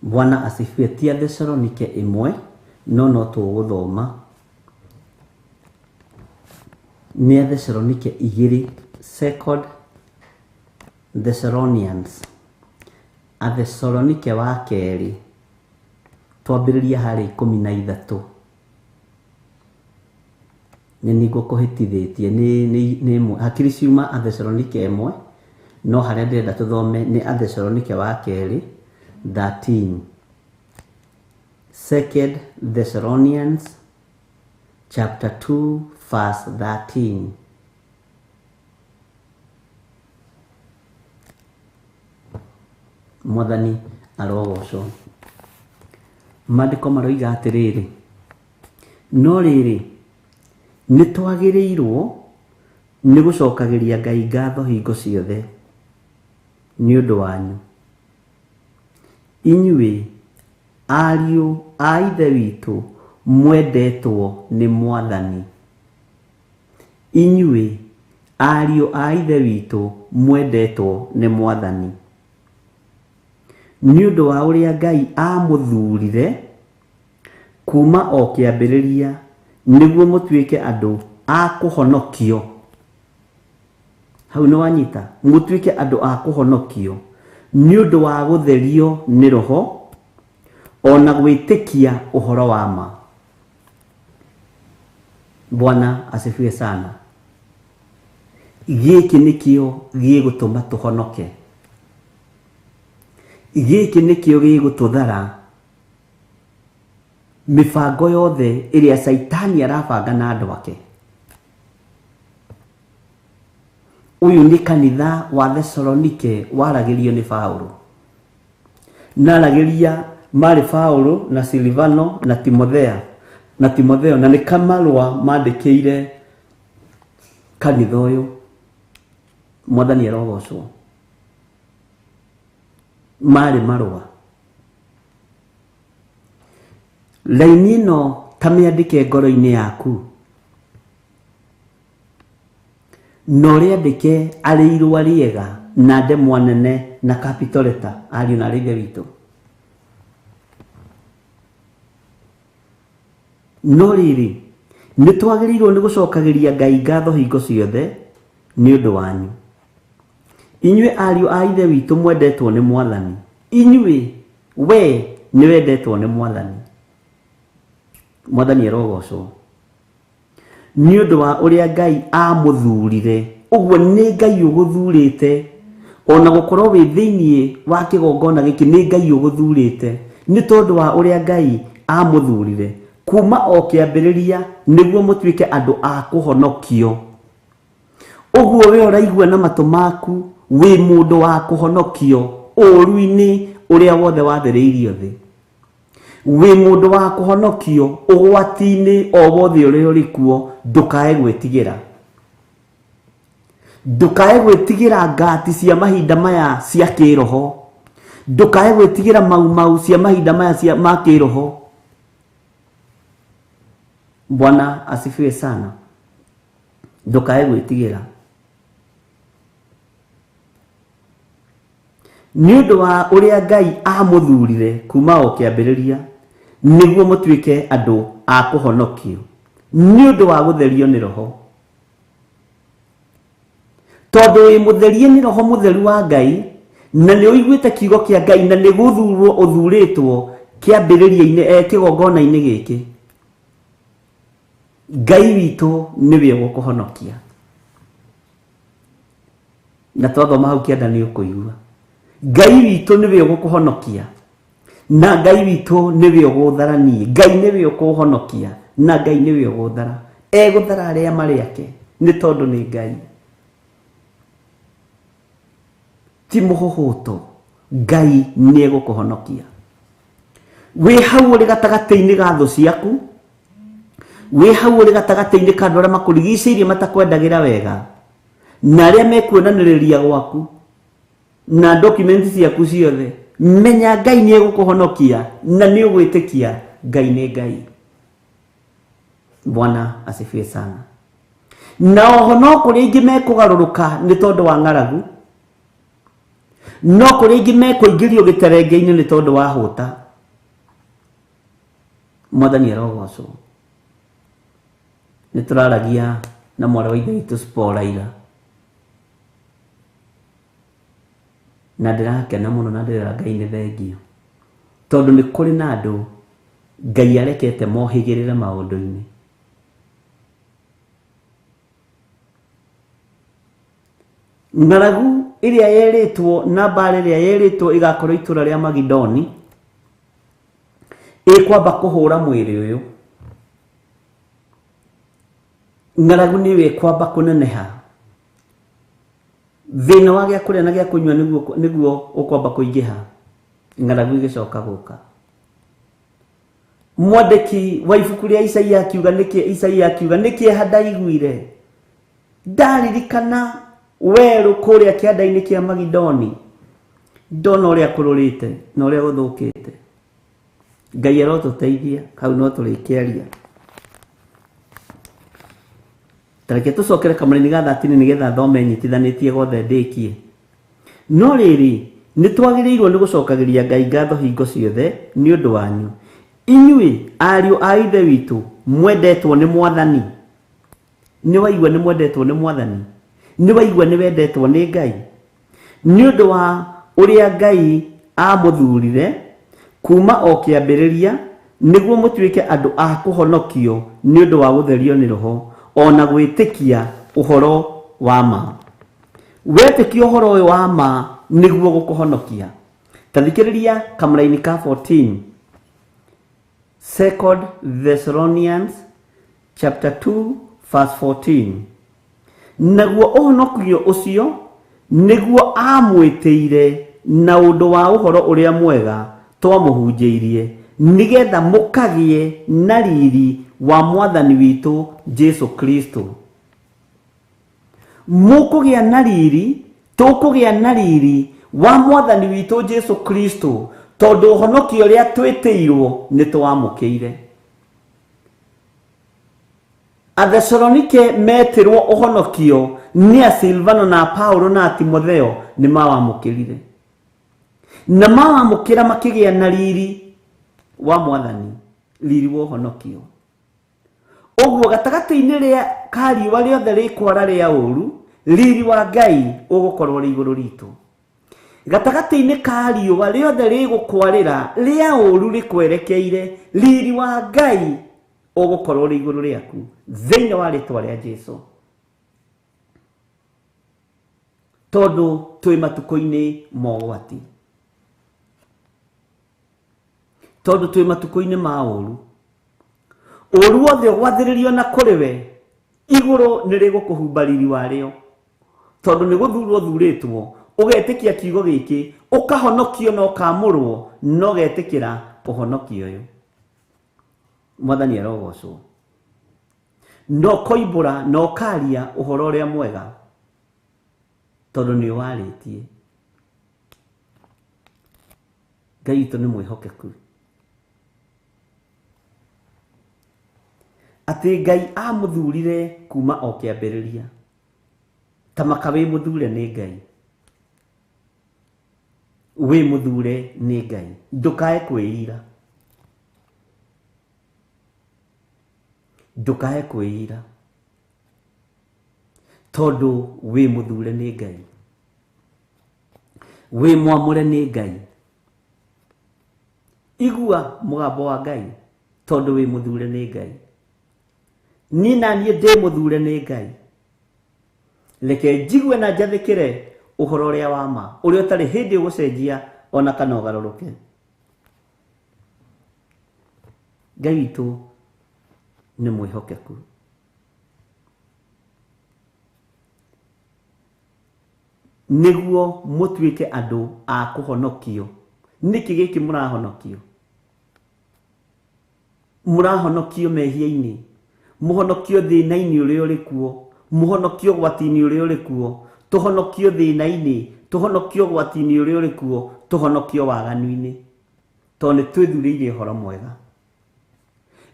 Bwana asifiwe. Tia Thesalonike 1 no tũgũthoma nĩ Thesalonike 2 2 Thessalonians Athesalonike wa kerĩ twambĩrĩria harĩ 13 nĩguo kũhĩtithĩtie nĩ hakiri ciuma Athesalonike 1 no harĩa ndĩrenda tũthome nĩ Athesalonike wa kerĩ 13 2 Thessalonians chapter 2 verse 13 Mwathani arogocwo maandĩko maroiga atĩrĩrĩ no rĩrĩ nĩtwagĩrĩirwo nĩ gũcokagĩria Ngai ngatho hingo ciothe nĩ ũndũ wanyu inyuĩ ariũ a Ithe witũ mwendetwo nĩ Mwathani inyuĩ ariũ a Ithe witũ mwendetwo nĩ Mwathani nĩ ũndũ wa ũrĩa Ngai amũthurire kuma o kĩambĩrĩria nĩguo mũtuĩke andũ a kũhonokio hau no wanyita mutuike andu a kuhonokio ni undu wa gutherio ni roho ona gwitikia uhoro wa ma. Bwana asifiwe sana. Giki nikio gigutuma tuhonoke. Giki nikio gigututhara mifango yothe iria Saitani arabanga na andu ake. Uyu ni kanitha wa Thessalonike waragirio ni Paulo. Naragiria mari Paulo na Silvano na Timotheo na ni kamarua mandikire kanitha uyu. Mwathani arogocwo. Mari marua. Laini no tamiandike ngoro-ini yaku. No riandike ari irua riega na ndemwa nene na capital letter ariu na rithe witu. No riri ni twagiriirwo ni gucokagiria Ngai ngatho hingo ciothe ni undu wanyu. Inywe ariu a ithe witu mwendetwo ni Mwathani. Inywe we ni wendetwo ni Mwathani. Mwathani arogocwo. Ni undu wa uria Ngai amuthurire. Uguo ni Ngai uguthurite. Ona gukorwo wi thiini wa kigongona giki ni Ngai uguthurite. Ni tondu wa uria Ngai amuthurire. Kuma o kiambiriria niguo mutuike andu a kuhonokio. Uguo we uraigua na matu maku wi mundu wa kuhonokio uruini uria wothe wathiriirio thi. Wi mundu wa kuhonokio ugwati-ini o wothe uria urikuo. Ndukae gwitigira. Ndukae gwitigira ngati cia mahinda maya cia kiroho. Ndukae gwitigira mau cia mahinda maya cia ma kiroho. Bwana asifiwe sana. Ndukae gwitigira. Ni undu wa uria Ngai amuthurire kuma o kiambiriria niguo mutuike andu a kuhonokio. Ni undu wa gutherio ni roho. Tondu wi mutherie ni roho mutheru wa Ngai na ni uiguite kiugo kia Ngai na ni guthurwo uthuritwo kiambiriria-ini kigongona-ini giki. Ngai witu niwe ugukuhonokia. Na twathoma hau kianda ni ukuigua. Ngai witu niwe ugukuhonokia. Na Ngai witu niwe ugutharania. Ngai niwe ukuhonokia. Na Ngai niwe uguthara. Eguthara aria mari ake ni tondu ni Ngai. Ti muhuhuto. Ngai ni egukuhonokia. We hau uri gatagati-ini ga thu ciaku. We hau uri gatagati-ini ka andu aria makurigiceirie matakwendagira wega. Na aria mekuonaniriria gwaku. Na documents ciaku ciothe. Menya Ngai ni egukuhonokia na ni ugwitikia Ngai ni Ngai. Bwana asifiwe sana. Na oho no kuri ingi mekugaruruka ni tondu wa ng'aragu. No kuri ingi mekuingirio giterenge-ini ni tondu wa huta. Mwathani arogocwo. Ni turaragia na mwana wa ithe witu Sporaira. Na ndirakena muno na ndira Ngai ni thengio. Tondu ni kuri na andu Ngai arekete mohigirire maundu-ini. Ng'aragu iria yeritwo na mbara iria yeritwo igakorwo itura ria Magidoni ikwamba kuhura mwiri uyu. Ng'aragu niwe kwamba kuneneha. Thina wa gia kuria na gia kunywa niguo ukwamba kuingiha. Ng'aragu igicoka guka. Mwandiki wa ibuku ria Isaia akiuga niki hadaiguire. Ndaririkana weru kuria kianda-ini kia Magidoni. Ndona uria kururite na uria guthukite. Ngai arotuteithia kau no turikiaria. Tareke tucokere kamuri-ini ga 13 nigetha thome nyitithanitie gothe ndikie. No riri ni twagiriirwo ni gucokagiria Ngai ngatho hingo ciothe ni undu wanyu. Inyui ariu a ithe witu mwendetwo ni Mwathani. Ni waigua ni mwendetwo ni Mwathani. nĩ waigua nĩ wendetwo nĩ Ngai nĩ ũndũ wa ũrĩa Ngai amũthurire kuma o kĩambĩrĩria nĩguo mũtuĩke andũ a kũhonokio nĩ ũndũ wa gũtherio nĩ Roho ona gwĩtĩkia ũhoro wa ma. Wetĩkia ũhoro ũyũ wa ma nĩguo gũkũhonokia. Ta thikĩrĩria kamũra-inĩ ka 14 2 Thessalonians chapter 2 verse 14. Naguo ũhonokio ũcio nĩguo amwĩtĩire na ũndũ wa ũhoro ũrĩa mwega twamũhunjĩirie nĩgetha mũkagĩe na riri wa Mwathani witũ Jesu Kristo. Mũkũgĩa na riri, tũkũgĩa na riri wa Mwathani witũ Jesu Kristo tondũ ũhonokio ũrĩa twĩtĩirwo nĩ twamũkĩire. Athesalonike metirwo ũhonokio nĩ a Silvano na Paulo na Timotheo nĩ mawamũkĩrire. Na mawamũkĩra makĩgĩa na riri wa Mwathani, riri wa ũhonokio. Ũguo gatagatĩ-inĩ rĩa kariũa rĩothe rĩkwara rĩa ũru, riri wa Ngai ũgũkorwo rĩ igũrũ ritũ. Gatagatĩ-inĩ ka riũa rĩothe rĩgũkwarĩra rĩa ũru rĩkwerekeire, riri wa Ngai ũgũkorwo rĩ igũrũ rĩaku thĩinĩ wa rĩtwa rĩa Jesũ. Tondũ twĩ matukũ-inĩ ma ũgwati, tondũ twĩ matukũ-inĩ ma ũru, ũru wothe ũgwathĩrĩrio na kũrĩ we igũrũ nĩ rĩgũkũhumba riri warĩo, tondũ nĩ gũthurwo thurĩtwo ũgetĩkia kiugo gĩkĩ ũkahonokio na ũkamũrwo na ũgetĩkĩra ũhonokio ũyũ. Mwathani arogocwo. No koimbũra na ũkaria ũhoro ũrĩa mwega tondũ nĩ warĩtie. Ngai witũ nĩ mwĩhokeku atĩ Ngai amũthurire kuma o kĩambĩrĩria. Ta maka wĩ mũthure nĩ Ngai, wĩ mũthure nĩ Ngai, ndũkae kwĩira, ndũkae kwĩira tondũ wĩ mũthure nĩ Ngai, wĩ mwamũre nĩ Ngai. Igua mũgambo wa Ngai tondũ wĩ mũthure nĩ Ngai. Niĩ na niĩ ndĩ mũthure nĩ Ngai. Reke njigue na njathĩkĩre ũhoro ũrĩa wa ma ũrĩa ũtarĩ hĩndĩ ũgũcenjia ona kana ũgarũrũke. Ngai witũ nĩ mwĩhokeku. Nĩguo mũtuĩke andũ a kũhonokio. Nĩkĩ gĩkĩ mũrahonokio? Mũrahonokio mehia-inĩ, mũhonokio thĩna-inĩ ũrĩa ũrĩ kuo, mũhonokio gwati-inĩ ũrĩa ũrĩ kuo, tũhonokio thĩna-inĩ, tũhonokio gwati-inĩ ũrĩa ũrĩ kuo, tũhonokio waganu-inĩ, tondũ nĩ twĩthurĩire ũhoro mwega.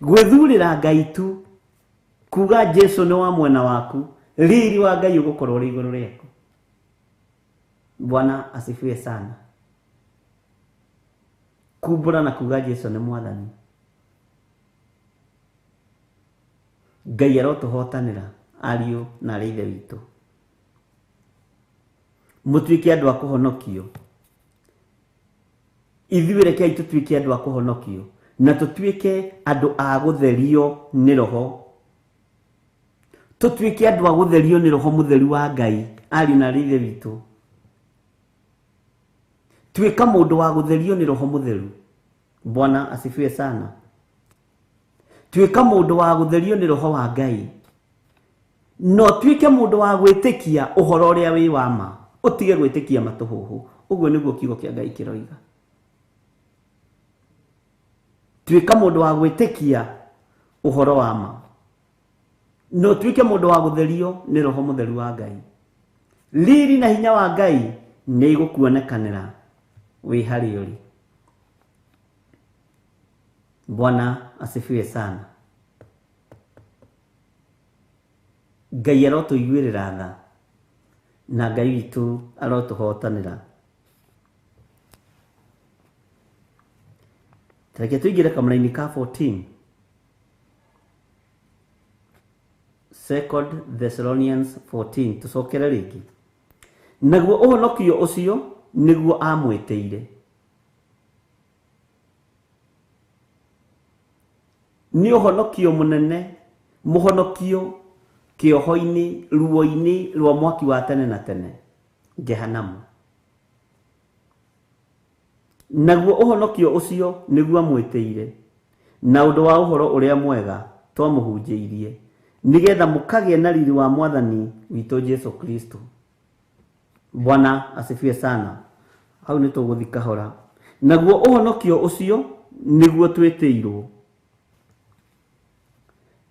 Gwĩthurĩra Ngai tu, kuga Jesũ nĩ wa mwena waku, riri wa Ngai ũgũkorwo ũrĩ igũrũ rĩaku. Bwana asifiwe sana. Kumbũra na kuga Jesũ nĩ Mwathani. Ngai arotũhotanĩra ariũ na arĩ ithe witũ. Mũtuĩke andũ a kũhonokio. Ithuĩ rekei tũtuĩke andũ a kũhonokio na tũtuĩke andũ a gũtherio nĩ Roho. Tũtuĩke andũ a gũtherio nĩ Roho Mũtheru wa Ngai, ariũ na arĩ ithe witũ. Tuĩka mũndũ wa gũtherio nĩ Roho Mũtheru. Bwana asifiwe sana. Tuĩka mũndũ wa gũtherio nĩ Roho wa Ngai. No tuĩke mũndũ wa gwĩtĩkia ũhoro ũrĩa wĩ wa ma. Ũtige gwĩtĩkia matũhũhũ. Ũguo nĩguo kiugo kĩa Ngai kĩroiga. Tuĩka mũndũ wa gwĩtĩkia ũhoro wa ma. No tuĩke mũndũ wa gũtherio nĩ Roho Mũtheru wa Ngai. Riri na hinya wa Ngai nĩ igũkuonekanĩra wĩ harĩa ũrĩ. Bwana asifiwe sana. Ngai arotũiguĩrĩra tha na Ngai witũ arotũhotanĩra. Reke tũingĩre kamũra-inĩ ka 14. 2 Thessalonians 14 tucokere rĩngĩ. Naguo ũhonokio ũcio nĩguo amwĩtĩire. Nĩ ũhonokio mũnene, mũhonokio kĩoho-inĩ, ruo-inĩ rwa mwaki wa tene na tene, Jehanamu. Naguo ũhonokio ũcio nĩguo amwĩtĩire, na ũndũ wa ũhoro ũrĩa mwega twamũhunjĩirie, nigetha mũkagĩe na riri wa Mwathani witũ Jesu Kristo. Bwana asifiwe sana. Hau nĩ tũgũthiĩ kahora. Naguo ũhonokio ũcio nĩguo twĩtĩirwo.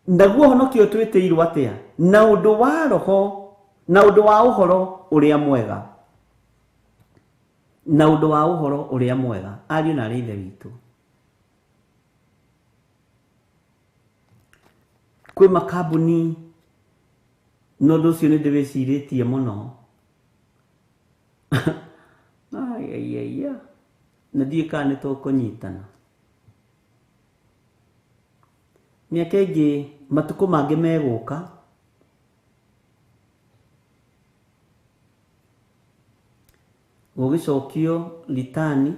Naguo ũhonokio twĩtĩirwo atĩa? Na ũndũ wa roho, na ũndũ wa ũhoro ũrĩa mwega. Na ũndũ wa ũhoro ũrĩa mwega. Ariũ na ithe witũ, kwĩ makambuni no ũndũ ũcio nĩ ndĩwĩcirĩtie mũno. Na ndiũĩ kana nĩ tũkũnyitana. Mĩaka ĩngĩ matukũ mangĩ megũka, gũgĩcokio ritani,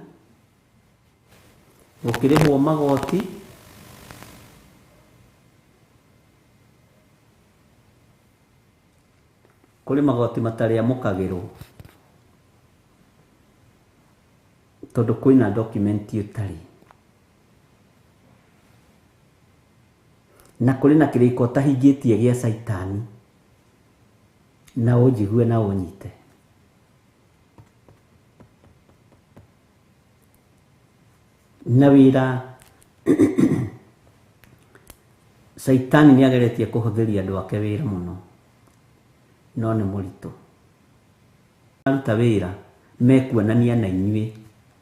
gũkĩrĩhwo magoti, kũrĩ magoti matarĩ amũkagĩrwo, tondũ kwĩna document ũtarĩ, na kũrĩ na kĩrĩko ũtahingĩtie gĩa Saitani, na ũnjigue na ũnyite. Na wĩra Saitani nĩ ageretie kũhũthĩria andũ ake wĩra mũno, no nĩ mũritũ. Aruta wĩra mekuonania na inyuĩ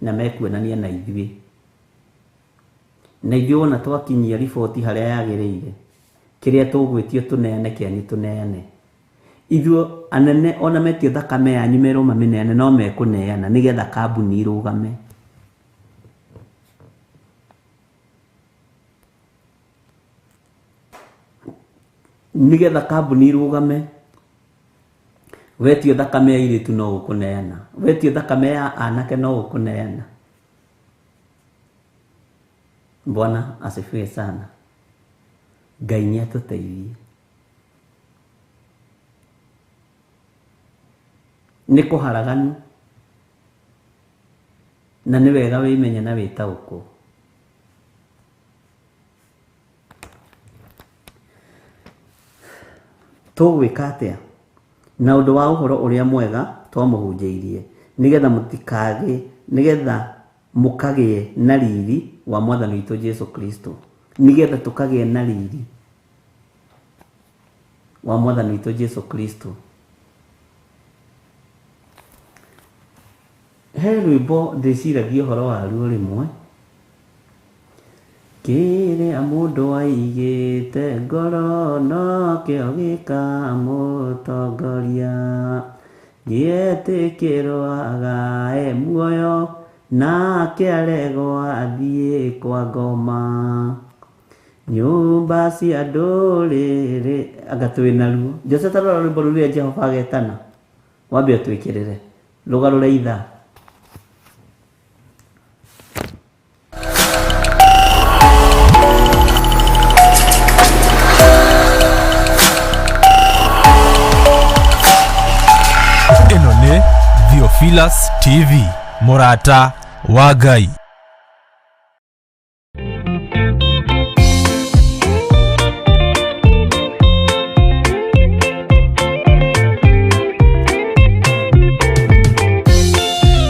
na mekuonania na ithuĩ, na ithuĩ wona twakinyia riboti harĩa yagĩrĩire, kĩrĩa tũgwĩtio tũneane kĩanyu tũneane. Ithuĩ anene ona metio thakame yanyu merwo mamĩneane, no mekũneana nĩgetha kambuni irũgame. Nigetha kambuni irũgame, wetio thakame ya airĩtu no gũkũneana, wetio thakame ya anake no gũkũneana. Bwana asifiwe sana. Ngai nĩ atũteithie. Nĩ kũharaganu, na nĩ wega wĩmenye na wĩtaũkwo. Tũgwĩka atĩa? Na ũndũ wa ũhoro ũrĩa mwega twamũhunjĩirie, nigetha mũtikagĩe, nigetha mũkagĩe na riri wa Mwathani witũ Jesu Kristo, nigetha tũkagĩe na riri wa Mwathani witũ Jesu Kristo. He rwĩmbo ndĩciragia ũhoro waruo rĩmwe, kĩrĩa mũndũ aigĩte ngoro no kĩo gĩkamũtongoria, gĩetĩkĩrwo muoyo nake aregwo athiĩ kwa ngoma, nyũmba cia ndũrĩrĩ. Anga twĩna ruo? Jose tarora rwĩmbo rũrĩa Jehova agetana, wambe twĩkĩrĩre rũgarũre ithaa. Theophilus TV, Mũrata wa Ngai.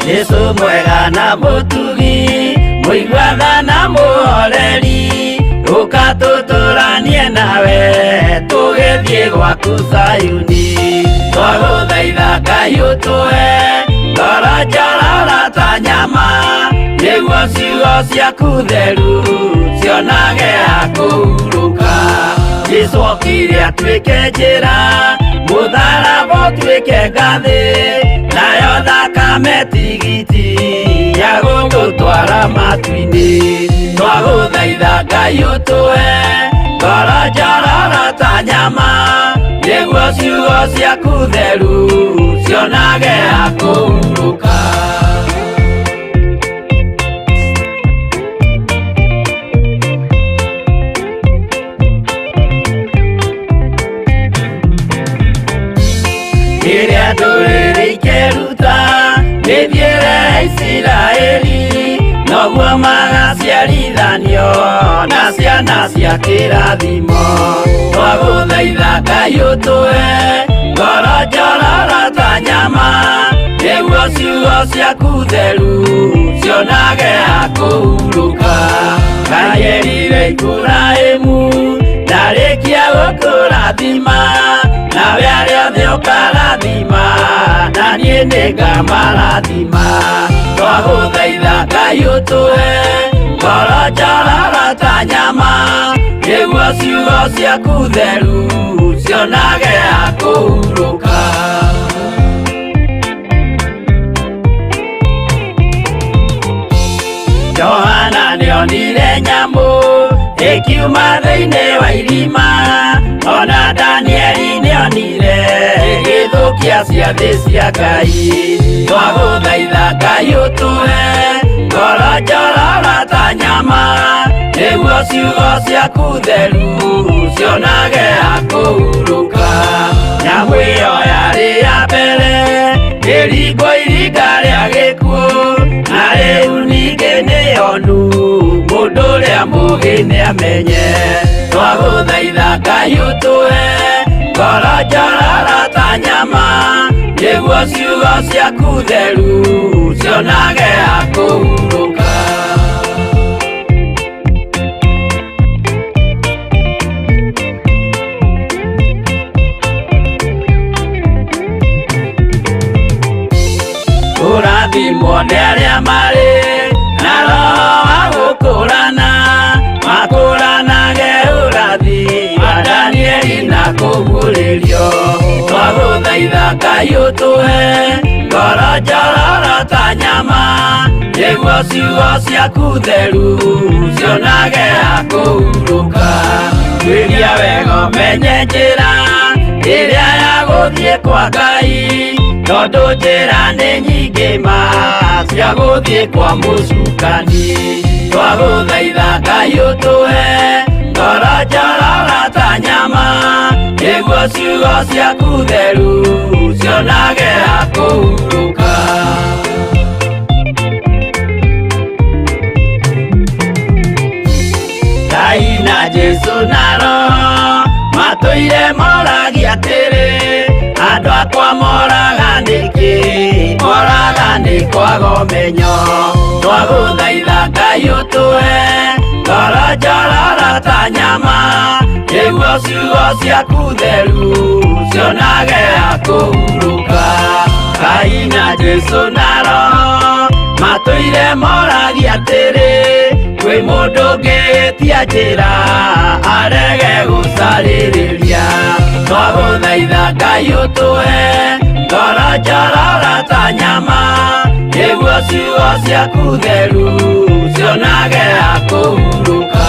Yesu mwega na mũtugi, mũigua na mũhoreri, ũka tũtũranie nawe tũgĩthiĩ gwaku Zayuni. Twagũthaitha Ngai ũtũhe ngoro njororo ta nyama, nĩguo ciugo ciaku theru cionage ha kũhurũka. Jesũ okire atuĩke njĩra, mũtharaba ũtuĩke ngathĩ, nayo thakame tigiti ya gũtũtwara matu-inĩ. Twagũthaitha Ngai ũtũhe ngoro njororo ta nyama nĩguo ciugo ciaku theru cionage akũhurũka. Rĩrĩa ndũrĩrĩ ikeruta mĩthiĩre ya Isiraeli, noguo magaciarithanio na ciana cia kĩrathimo. Twagũthaitha Ngai ũtũhe ngoro njororo ta nyama nĩguo ciugo ciaku theru cionage akũhurũka. Ngai erire Iburahĩmu ndarĩkia gũkũrathima, nawe arĩa othe ũkarathima na niĩ nĩngamarathima. Twagũthaitha Ngai ũtũhe ngoro njororo ta nyama nĩguo ciugo ciaku theru cionage akũhurũka. Johana nĩonire nyamũ ĩkiuma thĩinĩ wa irima, ona Danieli nĩonire ĩgĩthũkia ciathĩ cia Ngai. Twagũthaitha Ngai ũtũhe ngoro njororo ta nyama nĩguo ciugo ciaku theru cionage akũhurũka. Nyamũ ĩyo yarĩ ya mbere ĩringwo iringa rĩa gĩkuũ, na rĩu ningĩ nĩyonu mũndũ ũrĩa mũũgĩ nĩamenye. Twagũthaitha Ngai ũtũhe ngoro njororo ta nyama nĩguo ciugo ciaku theru cionage akũhurũka. Kũrathimwo nĩ arĩa marĩ na roho wa gũkũrana, makũranage ũrathi wa Danieli na kũguũrĩrio. Twagũthaitha Ngai ũtũhe ngoro njororo ta nyama nĩguo ciugo ciaku theru cionage akũhurũka. Twĩria wega ũmenye njĩra ĩrĩa ya gũthiĩ kwa Ngai, tondũ njĩra nĩ nyingĩ ma cia gũthiĩ kwa mũcukani. Twagũthaitha Ngai ũtũhe ngoro njororo ta nyama nĩguo ciugo ciaku theru cionage akũhurũka. Ngai na Jesũ na Roho matũire moragia atĩrĩ, andũ akwa moraga nĩkĩ, moraga nĩ kwaga ũmenyo. Twagũthaitha Ngai ũtũhe ngoro njororo ta nyama nĩguo ciugo ciaku theru cionage akũhurũka. Ngai na Jesũ na Roho matũire moragia atĩrĩ, kwĩ mũndũ ũngĩtia njĩra arege gũcarĩrĩria. Twagũthaitha Ngai ũtũhe ngoro njororo ta nyama nĩguo ciugo ciaku theru cionage akũhurũka.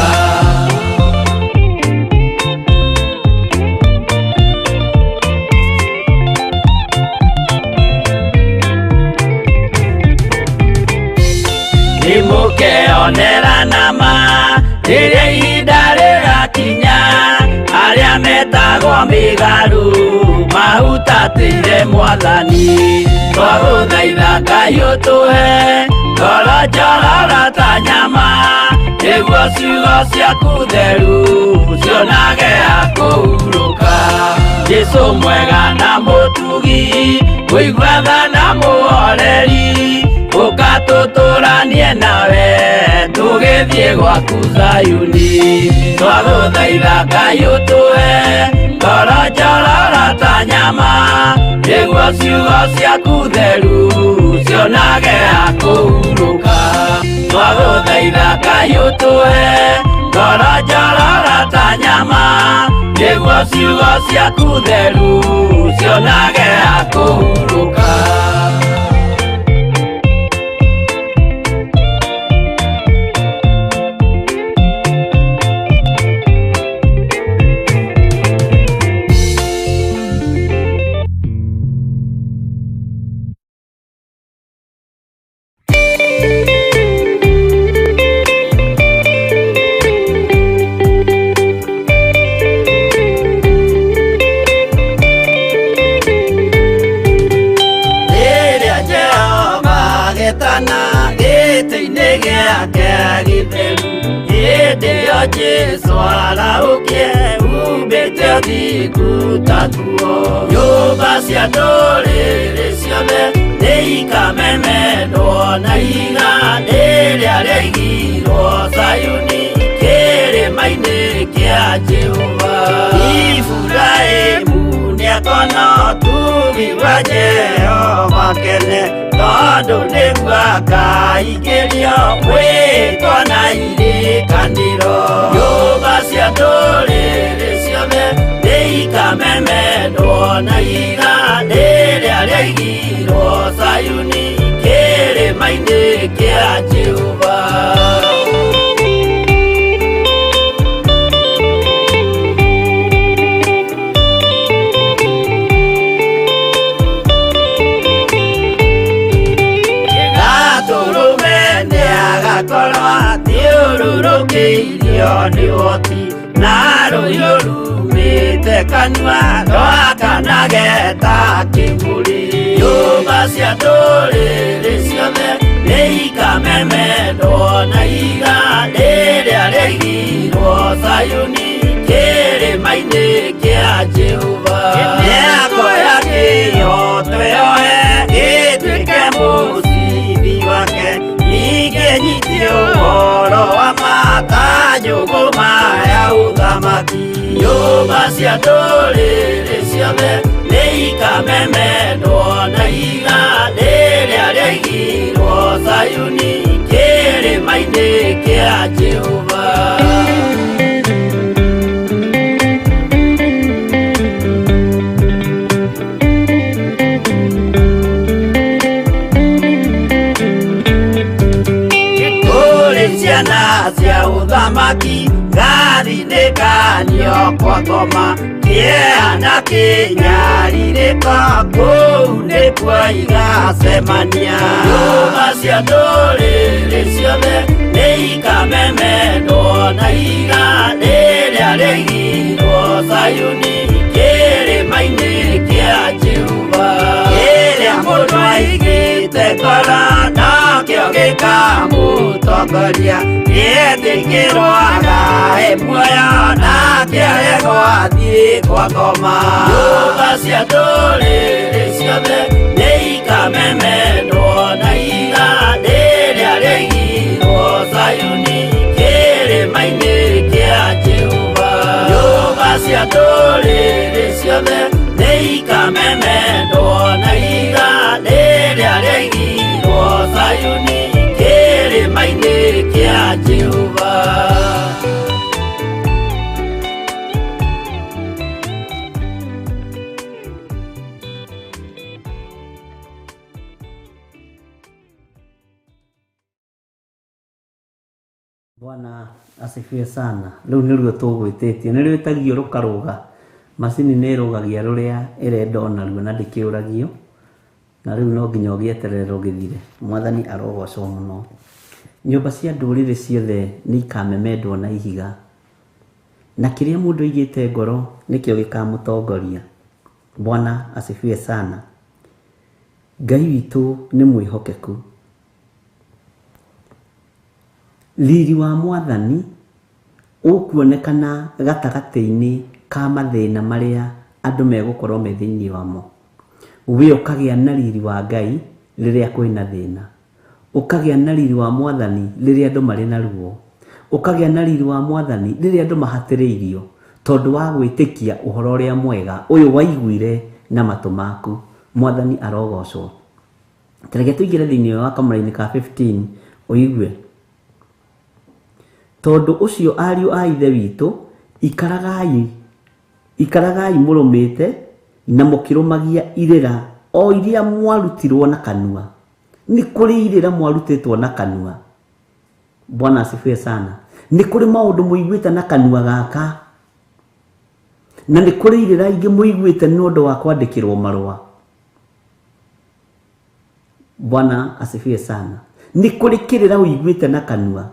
Nĩmũkeonera nama rĩrĩa ihinda rĩgakinya, arĩa metagwo mĩgarũ mahutatĩire Mwathani. Twagũthaitha Ngai ũtũhe ngoro njororo ta nyama nĩguo ciugo ciaku theru cionage akũhurũka. Jesũ mwega na mũtugi, mũigua tha na mũhoreri, ũkatũtũranie nawe tũgĩthiĩ gwaku Zayuni. Twagũthaitha Ngai ũtũhe ngoro njororo ta nyama nĩguo ciugo ciaku theru cionage akũhurũka. Twagũthaitha Ngai ũtũhe ngoro njororo ta nyama nĩguo ciugo ciaku theru cionage akũhurũka. kana gĩtĩ-inĩ gĩake gĩtheru. Hĩndĩ ĩyo Jesũ araũkie umbĩte ũthingu ta tuo. Nyũmba cia ndũrĩrĩ ciothe nĩikamemendwo na igandĩ rĩrĩa rĩaigirwo Zayuni kĩrĩma-inĩ kĩa Jehova. Iburahĩmu nĩakona ũtugi wa Jehova kene, tondũ nĩguo akaingĩrio gwĩtwo na irĩkanĩro. Nyũmba cia ndũrĩrĩ ciothe nĩikamemendwo na igandĩ rĩrĩa rĩaigirwo Zayuni kĩrĩma-inĩ kĩa Jehova. Agakorwo athiũrũrũkĩirio nĩ ũhoti, na rũhiũ rumĩte kanua rwakanageta kĩbũri. Nyũmba cia ndũrĩrĩ ciothe nĩikamemendwo na igandĩ rĩrĩa rĩaigirwo Zayuni kĩrĩma-inĩ kĩa Jehova. Nĩakoya kĩyo twĩohe gĩtuĩke mũcibi wake, ningĩ nyitie ũhoro wa makanjũgũ maya ũthamaki. Nyũmba cia ndũrĩrĩ ciothe nĩikamemendwo na igandĩ rĩrĩa rĩaigirwo Zayuni kĩrĩma-inĩ kĩa Jehova. Ciana cia ũthamaki ngathinĩkanio kwa ngoma, kĩeha kĩnyarirĩka kũu nĩkuo igacemania. Nyũmba cia ndũrĩrĩ ciothe nĩikamemendwo na igandĩ rĩrĩa rĩaigirwo Zayuni kĩrĩma-inĩ kĩa Jehova. Kĩrĩa mũndũ aigĩte ngoro nakĩo gĩkamũtongoria, gĩetĩkĩrwaga muoyo nake aregwo athiĩ kwa ngoma. Nyũmba cia ndũrĩrĩ ciothe nĩikamemendwo na igandĩ rĩrĩa rĩaigirwo Zayuni kĩrĩma-inĩ kĩa Jehova. Nyũmba cia ndũrĩrĩ ciothe nĩikamemendwo na igandĩ rĩrĩa rĩaigirwo Zayuni kĩrĩma-inĩ kĩa Jehova. Bwana asifiwe sana. Rĩu nĩruo tũgwĩtĩtie, nĩruo ĩtagio rũkarũga. Macini nĩ ĩrũgagia rũrĩa ĩrenda onaruo na ndĩkĩũragio, na rĩu no nginya ũgĩeterere rũgĩthire. Mwathani arogocwo mũno. Nyũmba cia ndũrĩrĩ ciothe nĩikamemendwo na ihiga, na kĩrĩa mũndũ aigĩte ngoro nĩkĩo gĩkamũtongoria. Bwana asifiwe sana. Ngai witũ nĩ mwĩhokeku. Riri wa Mwathani ũkuonekana gatagatĩ-inĩ ka mathĩna marĩa andũ megũkorwo me thĩinĩ wamo. We ũkagĩa na riri wa Ngai rĩrĩa kwĩna thĩna, ũkagĩa na riri wa Mwathani rĩrĩa andũ marĩ na ruo, ũkagĩa na riri wa Mwathani rĩrĩa andũ mahatĩrĩirio tondũ wa gwĩtĩkia ũhoro ũrĩa mwega ũyũ waiguire na matũ maku. Mwathani arogocwo. Tareke tũingĩre thĩinĩ wa kamũra-inĩ ka 15 ũigue. Tondũ ũcio ariũ a ithe witũ ikaragai mũrũmĩte na mũkĩrũmagia irĩra o iria mwarutirwo na kanua. Nĩ kũrĩ irĩra mwarutĩtwo na kanua. Bwana asifiwe sana. Nĩ kũrĩ maũndũ mũiguĩte na kanua gaka, na nĩ kũrĩ irĩra ingĩ mũiguĩte nĩ ũndũ wa kwandĩkĩrwo marũa. Bwana asifiwe sana. Nĩ kũrĩ kĩrĩra ũiguĩte na kanua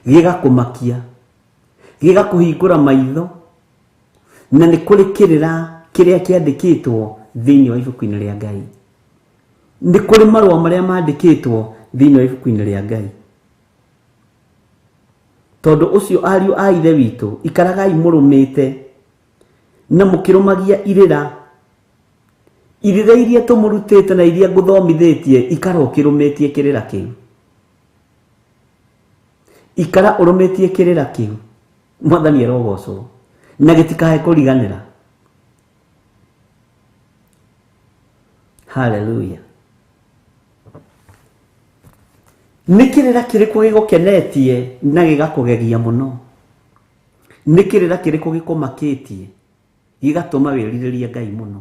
gĩgakũmakia, gĩgakũhingũra maitho, na nĩ kũrĩ kĩrĩra kĩrĩa kĩandĩkĩtwo thĩinĩ wa ibuku-inĩ rĩa Ngai. nĩ kũrĩ marũa marĩa mandĩkĩtwo thĩinĩ wa ibuku-inĩ rĩa Ngai. Tondũ ũcio ariũ a ithe witũ, ikaragai mũrũmĩte na mũkĩrũmagia irĩra iria tũmũrutĩte na iria ngũthomithĩtie, ikara ũkĩrũmĩtie kĩrĩra kĩu. Ikara ũrũmĩtie kĩrĩra kĩu. Mwathani arogocwo. Na gĩtikae kũriganĩra. Hallelujah. Nĩ kĩrĩra kĩrĩkũ gĩgũkenetie na gĩgakũgegia mũno? Nĩ kĩrĩra kĩrĩkũ gĩkũmakĩtie gĩgatũma wĩrirĩrie Ngai mũno?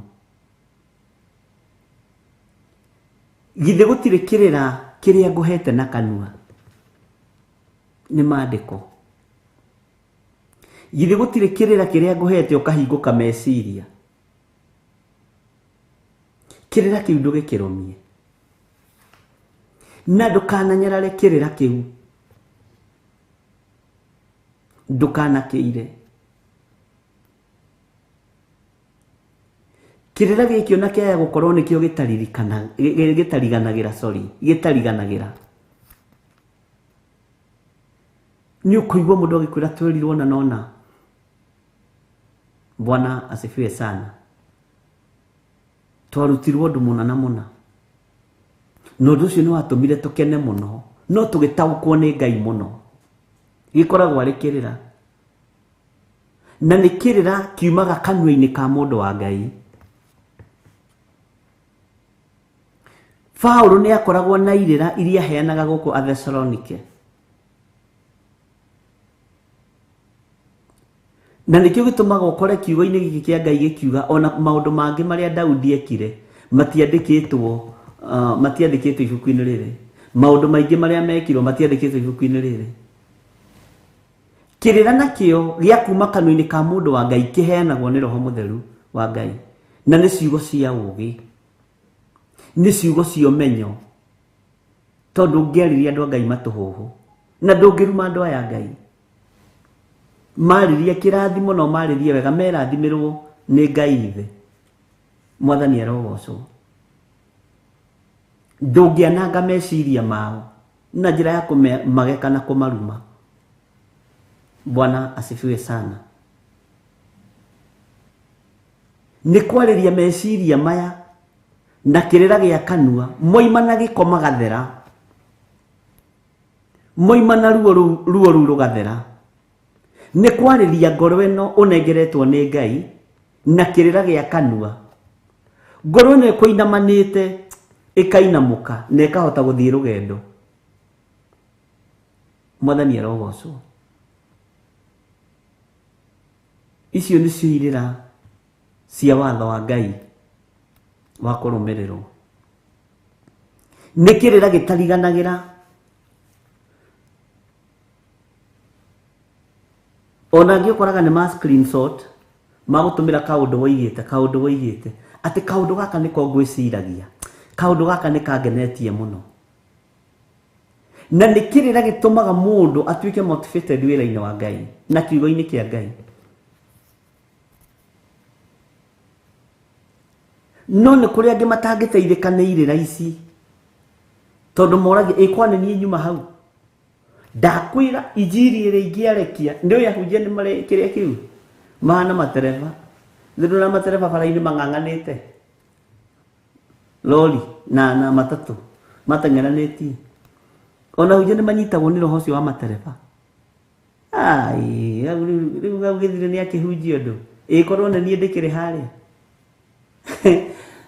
Githĩ gũtirĩ kĩrĩra kĩrĩa ngũhete na kanua? Nĩ maandĩko. Githĩ gũtirĩ kĩrĩra kĩrĩa ngũhete ũkahingũka meciria? Kĩrĩra kĩu ndũgĩkĩrũmie. Na ndũkananyarare kĩrĩra kĩu. Ndũkanakĩire. Kĩrĩra gĩkĩ ona kĩaya gũkorwo nĩkĩo gĩtariganagĩra. Nĩ ũkũigua mũndũ agĩkwĩra twerirwo na nona. Bwana asifiwe sana. Twarutirwo ũndũ mũna na mũna. Na ũndũ ũcio nĩ watũmire tũkene mũno, no tũgĩtaũkwo nĩ Ngai mũno. Gĩkoragwo arĩ kĩrĩra. Na nĩ kĩrĩra kiumaga kanua-inĩ ka mũndũ wa Ngai. Paulo nĩ akoragwo na irĩra iria heanaga gũkũ Athesalonike. Na nĩkĩo gĩtũmaga ũkore kiugo-inĩ gĩkĩ kĩa Ngai gĩkiuga ona maũndũ mangĩ marĩa Daudi ekire matiandĩkĩtwo ibuku-inĩ rĩrĩ. Maũndũ maingĩ marĩa mekirwo matiandĩkĩtwo ibuku-inĩ rĩrĩ. Kĩrĩra nakĩo gĩa kuma kanua-inĩ ka mũndũ wa Ngai kĩheanagwo nĩ Roho Mũtheru wa Ngai. Na nĩ ciugo cia ũũgĩ. Nĩ ciugo cia ũmenyo. Tondũ ũngĩarĩria andũ a Ngai matũhũhũ. Na ndũngĩruma andũ aya Ngai. Marĩrie kĩrathimo no marĩrie wega, merathimĩrwo nĩ Ngai ithe. Mwathani arogocwo. Ndũngĩananga meciria mao na njĩra ya kũmageka na kũmaruma. Bwana asifiwe sana. Nĩ kwarĩria meciria maya na kĩrĩra gĩa kanua, moima na gĩko magathera. Moima na ruo rũu rũgathera. Nĩ kwarĩria ngoro ĩno ũnengeretwo nĩ Ngai na kĩrĩra gĩa kanua. Ngoro ĩno ĩkũinamanĩte ĩkainamũka na ĩkahota gũthiĩ rũgendo. Mwathani arogocwo. Icio nĩcio irĩra cia watho wa Ngai wa kũrũmĩrĩrwo. Nĩ kĩrĩra gĩtariganagĩra. Ona angĩ ũkoraga nĩ ma screenshot magũtũmĩra kaũndũ woigĩte. Atĩ kaũndũ gaka nĩko ngwĩciragia. Kaũndũ gaka nĩ kangenetie mũno. Na nĩ kĩrĩra gĩtũmaga mũndũ atuĩke motivated wĩra-inĩ wa Ngai na kiugo-inĩ kĩa Ngai. No nĩ kũrĩ angĩ matangĩteithĩka nĩ irĩra ici. Tondũ moragia ĩkwa nĩ niĩ nyuma hau. Ndakwĩra injiri ĩrĩa ingĩarekia nĩ ũyahunjia nĩ marĩ kĩrĩa kĩu. Mahana matereba. Ndĩrona matereba bara-inĩ mang'ang'anĩte. Lori na matatũ mateng'eranĩtie. Ona hunjia nĩ manyitagwo nĩ roho ũcio wa matereba. Rĩu gĩthire nĩ akĩhunjia ũndũ. Ĩkorwo nĩ niĩ ndĩkĩrĩ harĩa.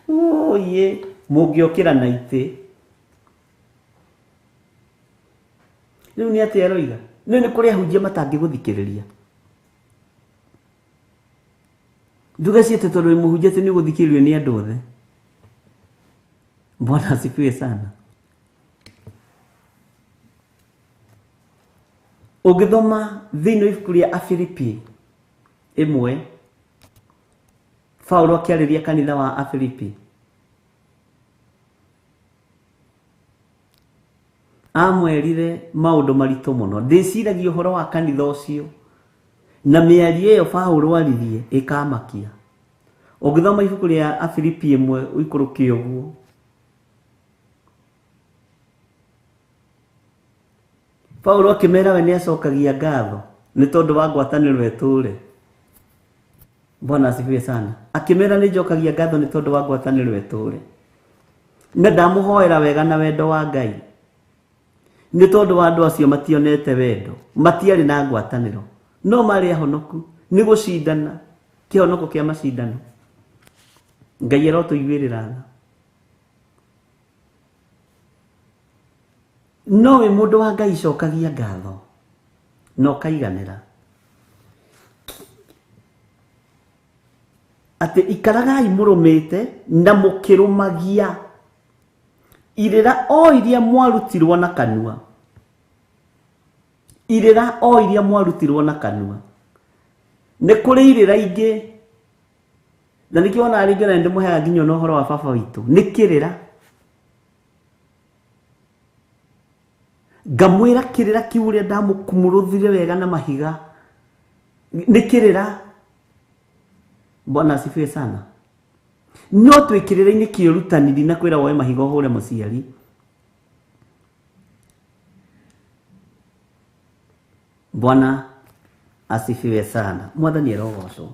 Oye, mũngĩokĩra na itĩ. Rĩu nĩ atĩ aroiga. Nĩ kũrĩ ahunjia matangĩgũthikĩrĩria. Ndũgeciĩte tondũ wĩ mũhunjia atĩ nĩ ũgũthikĩrĩrio nĩ andũ othe. Bwana asifiwe sana. Ũngĩthoma thĩinĩ wa ibuku rĩa Afilipi 1, Paulo akĩarĩria kanitha wa Afilipi, amwerire maũndũ maritũ mũno. Ndĩciragia ũhoro wa kanitha ũcio na mĩario ĩyo Paulo aririe ĩkamakia. Ũngĩthoma ibuku rĩa Afilipi 1 ũikũrũkie ũguo, Paulo akimera we niacokagia ngatho ni tondu wa ngwataniro etule. Bwana asifiwe sana. Akimera ni njokagia ngatho ni tondu wa ngwataniro etule. Na ndamuhoera wega na wendo wa Ngai. Ni tondu wa andu acio mationete wendo, matiari na ngwataniro. No mari ahonoku ni gucindana, kihonoko kia macindano. Ngai arotuiguirira. No we mundu wa Ngai cokagia ngatho no kaiganira ati ikaragai murumite na mukirumagia irira o iria mwarutirwo na kanua, irira o iria mwarutirwo na kanua. Ni kuri irira ingi na nikiona ari ngena ndimuhega nginyo no horo wa baba witu nikirira ngamwira kirira kiuria ndamukumuruthire wega na mahiga nikirira. Bwana asifiwe sana. No twikirira-ini kiurutaniri na kwira woe mahiga hore muciari. Bwana asifiwe sana. Mwathani erogocwo.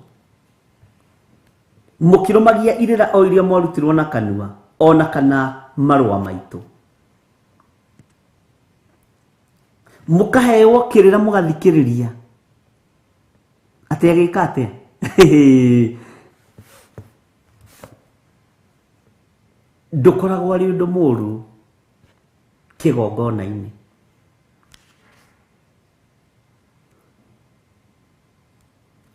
Mukirumagia irira o iria mwarutirwo na kanua ona kana marwa maitu. Mukahewo kirira mugathikiriria ati agika atia ndukoragwo ari undu muru kigongona-ini.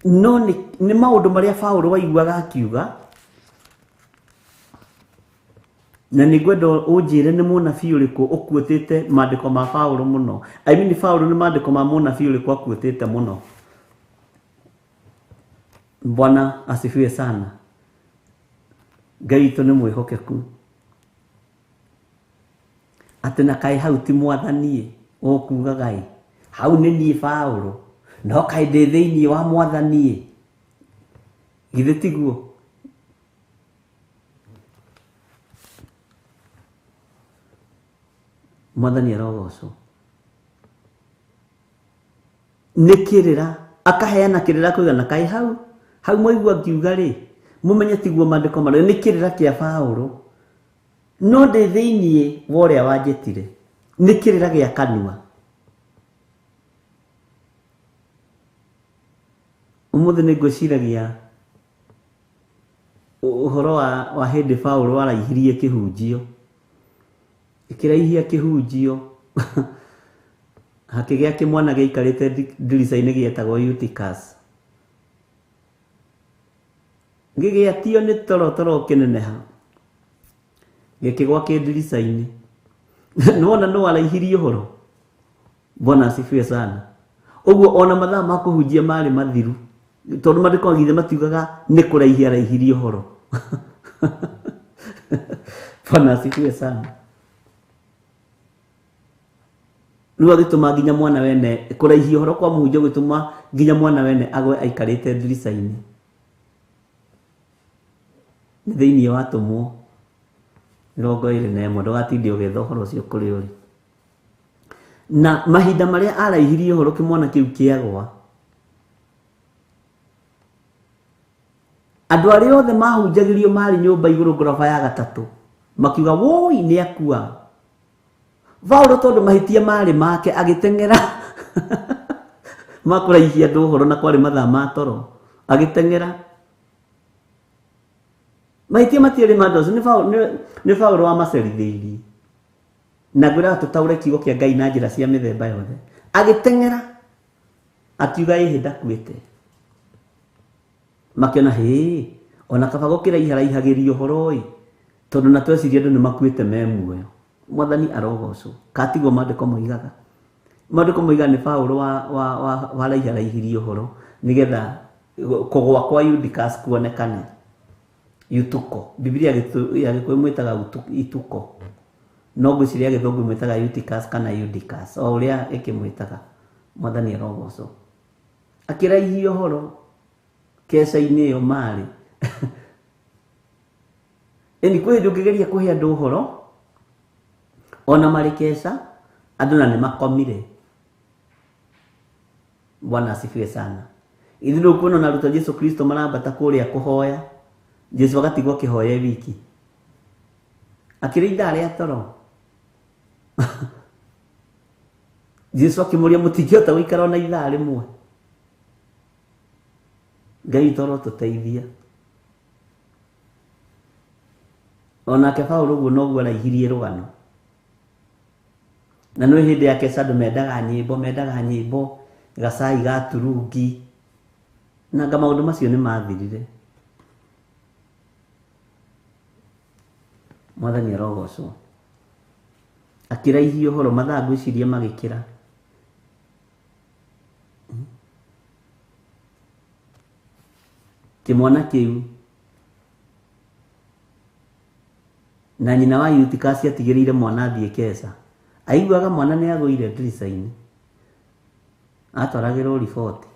No ni maundu maria Paulo waiguaga akiuga na nigwenda unjire ni munabii uriku ukuotete maandiko ma Paulo muno. I mean Paulo ni maandiko ma munabii uriku akuotete muno. Bwana asifiwe sana. Ngai to ni mwihokeku. Atena kai hau ti mwathani okuga Ngai. Hau ni ni Paulo. No kai thiini wa mwathani. Githe tiguo. Mwathani arogocwo. Nikirira akaheana kirira kuigana kai hau moigua kiuga ri mumenye tiguo maandiko mari nikirira kia Paulo no de thiini woria wanjitire nikirira gia kanua. Umuthi ni ngwiciragia uhoro wa hindi Paulo araihirie kihunjio. Ikiraihia kihunjio hakigia kimwana giikarite ndirica-ini gietagwo Eutychus. Gigiatio ni toro kineneha gikigwa ki ndirica-ini. Nuona no araihirie uhoro. Bwana asifiwe sana. Uguo ona mathaa ma kuhunjia mari mathiru tondu maandiko githe matiugaga ni kuraihia araihirie uhoro. Bwana asifiwe sana. Ruo gituma nginya mwana wene kuraihia uhoro kwa muhunjia gituma nginya mwana wene agwe aikarite ndirica-ini. Ni thiini wa tumwo 21 ndugatinde ugitha uhoro ucio kuri uri. Na mahinda maria araihirie uhoro kimwana kiu kiagwa andu aria othe mahunjagirio mari nyumba iguru ngorofa ya gatatu makiuga woi ni akua. Paulo tondu mahitia mari make agitengera makuraihia andu uhoro na kwari mathaa ma toro agitengera. Mahitia matiari mandozo ni Paulo wa macerithirie na gwira tutaure kiugo kia Ngai na njira cia mithemba yothe agitengera akiuga ihinda kuite. Makiona ona kaba gukira iharaihagĩrio uhoro tondu na tweciria andu ni makuite me muoyo. Mwathani arogocwo. Katigwo maandiko moigaga. Maandiko moiga ni Paulo wa raiharaihĩrio uhoro nigetha kugwa kwa Eutychus kuonekane. Yutuko. Biblia ya Gikuyu mwitaga ituko. No gwiciria Githungu mwitaga Eutychus kana Eutychus. O uria ikimwitaga. Mwathani arogocwo. Akiraihio uhoro kesa-ini iyo mari. Eni kwe ndugegeria kuhe andu uhoro ona mari kesa andu na ni makomire Bwana asifiwe sana. Ithuĩ kuona na ruto Yesu Kristo marambata kũrĩa kũhoya, Jesu agatigwo kĩhoya wiki akĩrĩ ithaa rĩa toro. Jesu akĩmũria mũtingĩhota gũikara na ithaa rĩmwe. Ngai toro tũteithia. Onake Paulo ũguo noguo araihirie rũgano. Na nĩ hĩndĩ yake andũ mendaga nyĩmbo gacai ga turungi na maũndũ macio nĩ mathirire. Mwathani arogocwo. Akĩraihia ũhoro mathaa ngwĩciria magĩkĩra. Kĩmwana kĩu na nyina wa Eutychus atigĩrĩire mwana athiĩ Kesa. Aiguaga mwana nĩ agũire ndirica-inĩ. Atwaragĩrwo riboti.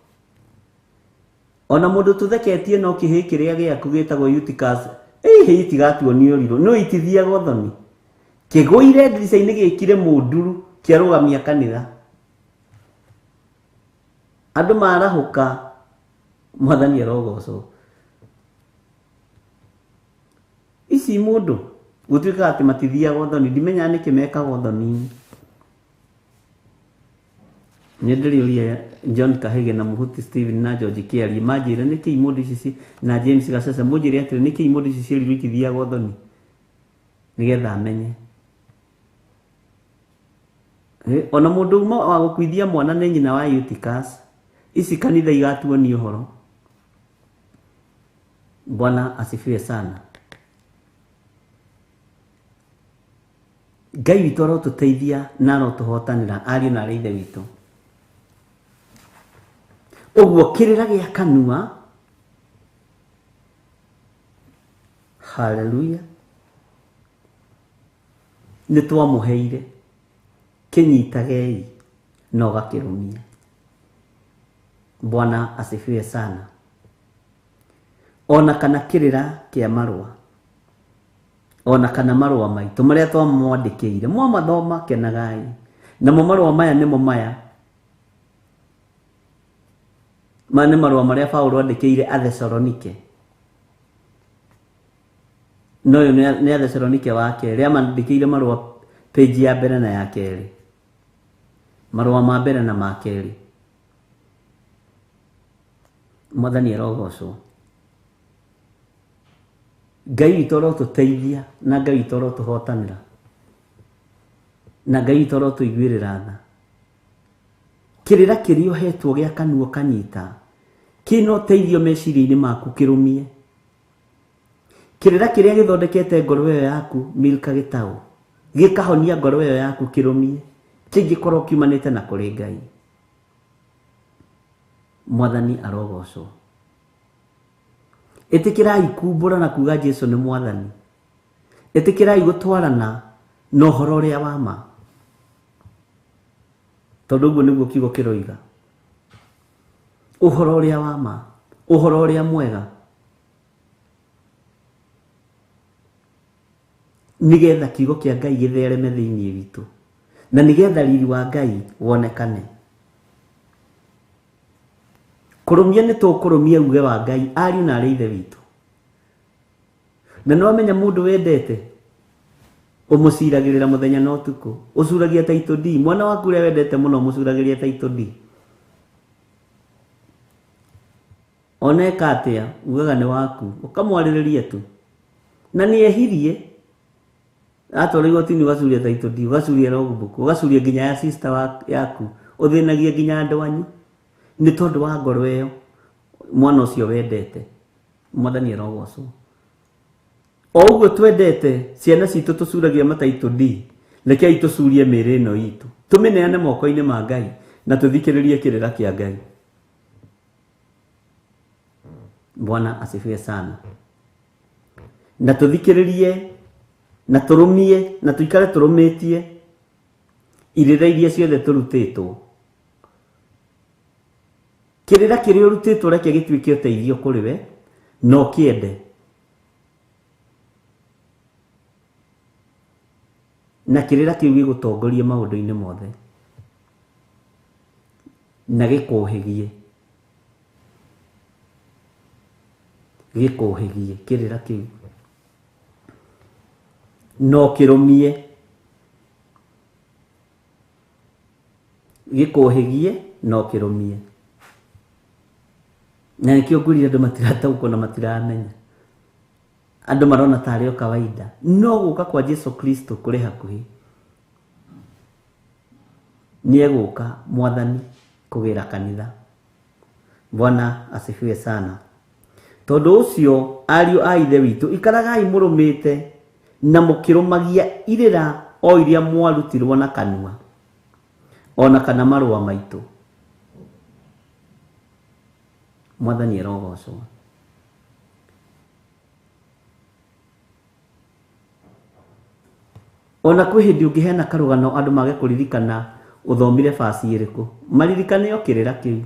Ona mũndũ tũtheketie no kĩhĩ kĩrĩa gĩaku gĩtagwo Eutychus, itigatuonio ũrirũ, no itithiaga ũthoni. Kĩgũire ndirica-inĩ gĩkire mũnduru kĩarũgamia kanitha. Andũ marahũka. Mwathani arogocwo. Ici mũndũ gũtuĩka atĩ matithiaga ũthoni, ndimenya nĩkĩ mekaga ũthoni. Nĩndĩrĩũria John Kahege na Mũhuti Stephen na George Kiari manjĩre nĩkĩ mũndũ ici na James Gacece mũnjĩre atĩ nĩkĩ mũndũ ici ciĩrirwo itithiaga ũthoni, nĩgetha amenye. Ona mũndũ uma wa gũkuithia mwana nĩ nyina wa Eutychus, ici kanitha igatuonio ũhoro. Bwana asifiwe sana. Ngai witũ arotũteithia na arotũhotanĩra, ariũ na arĩ ithe witũ. Ũguo kĩrĩra gĩa kanua. Haleluya. Nĩ twamũheire. Kĩnyitagei na ũgakĩrũmia. Bwana asifiwe sana. Ona kana kĩrĩra kĩa marũa, ona kana marũa maitũ marĩa twamwandĩkĩire, mwamathoma kenagai. Namo marũa maya nĩmo maya. Nĩ marũa marĩa Paulo andĩkĩire Athesalonike. No ũyũ nĩ Athesalonike wa kerĩ, amandĩkĩire marũa page ya mbere na ya kerĩ. Marũa ma mbere na ma kerĩ. Mwathani arogocwo. Ngai witũ arotũteithia na Ngai witũ arotũhotanĩra. Na Ngai witũ arotũiguĩrĩra tha. Kĩrĩra kĩrĩa ũhetwo gĩa kanua kanyita, kĩna ũteithio meciria-inĩ maku kĩrũmie. Kĩrĩra kĩrĩa gĩthondekete ngoro ĩyo yaku Milka Gĩtaũ, gĩkahonia ngoro ĩyo yaku kĩrũmie, kĩngĩkorwo kiumanĩte na kũrĩ Ngai. Mwathani arogocwo. Ĩtĩkĩrai kumbũra na kuga Jesũ nĩ Mwathani. Ĩtĩkĩrai gũtwarana na ũhoro ũrĩa wa ma. Tondũ ũguo nĩguo kiugo kĩroiga. Ũhoro ũrĩa wa ma, ũhoro ũrĩa mwega. Nĩgetha kiugo kĩa Ngai gĩthereme thĩinĩ witũ. Na nĩgetha riri wa Ngai wonekane. Kũrũmia nĩ tũkũrũmia uge wa Ngai, ariũ na arĩ ithe witũ. Na nĩ wamenya mũndũ wendete, ũmũciragĩrĩra mũthenya na ũtukũ. Ũcuragia taito D. Mwana waku ũrĩa wendete mũno ũmũcuragĩria taito D. Oneka atĩa, ugaga nĩ waku, ũkamwarĩrĩria tu. Na nĩ ehirie. Atwarwo igoti-inĩ ũgacuria taito D, ũgacuria logbook, ũgacuria nginya ya sister yaku, ũthĩnagie nginya andũ anyu. Nĩ tondũ wa ngoro ĩyo mwana ũcio wendete. Mwathani arogocwo. O ũguo twendete ciana citũ tũcuragia mataito D, rekei tũcurie mĩĩrĩ ĩno itũ, tũmĩneane moko-inĩ ma Ngai na tũthikĩrĩrie kĩrĩra kĩa Ngai. Bwana asifiwe sana. Na tũthikĩrĩrie na tũrũmie na tũikare tũrũmĩtie irĩra iria ciothe tũrutĩtwo. Kĩrĩra kĩrĩa ũrutĩtwo reke gĩtuĩke ũteithio kũrĩ we no kĩende. Na kĩrĩra kĩu gĩgũtongoria maũndũ-inĩ mothe. na gĩkũhĩgie kĩrĩra kĩu no kĩrũmie gĩkũhĩgie no kĩrũmie. Na nĩkĩo ngwĩrire andũ matirataũkwo na matiramenya, andũ marona tarĩ o kawaida, no gũka kwa Jesu Kristo kũrĩ hakuhĩ. Nĩegũka Mwathani kũgĩra kanitha. Bwana asifiwe sana. Tondũ ũcio ariũ a ithe witũ ikaragai mũrũmĩte na mũkĩrũmagia irĩra o iria mwarutirwo na kanua ona kana marũa maitũ. Mwathani erogocwo. Ona kwĩ hĩndĩ ũngĩheana karũgano andũ mage kũririkana ũthomire basi ĩrĩkũ, maririkane o kĩrĩra kĩu.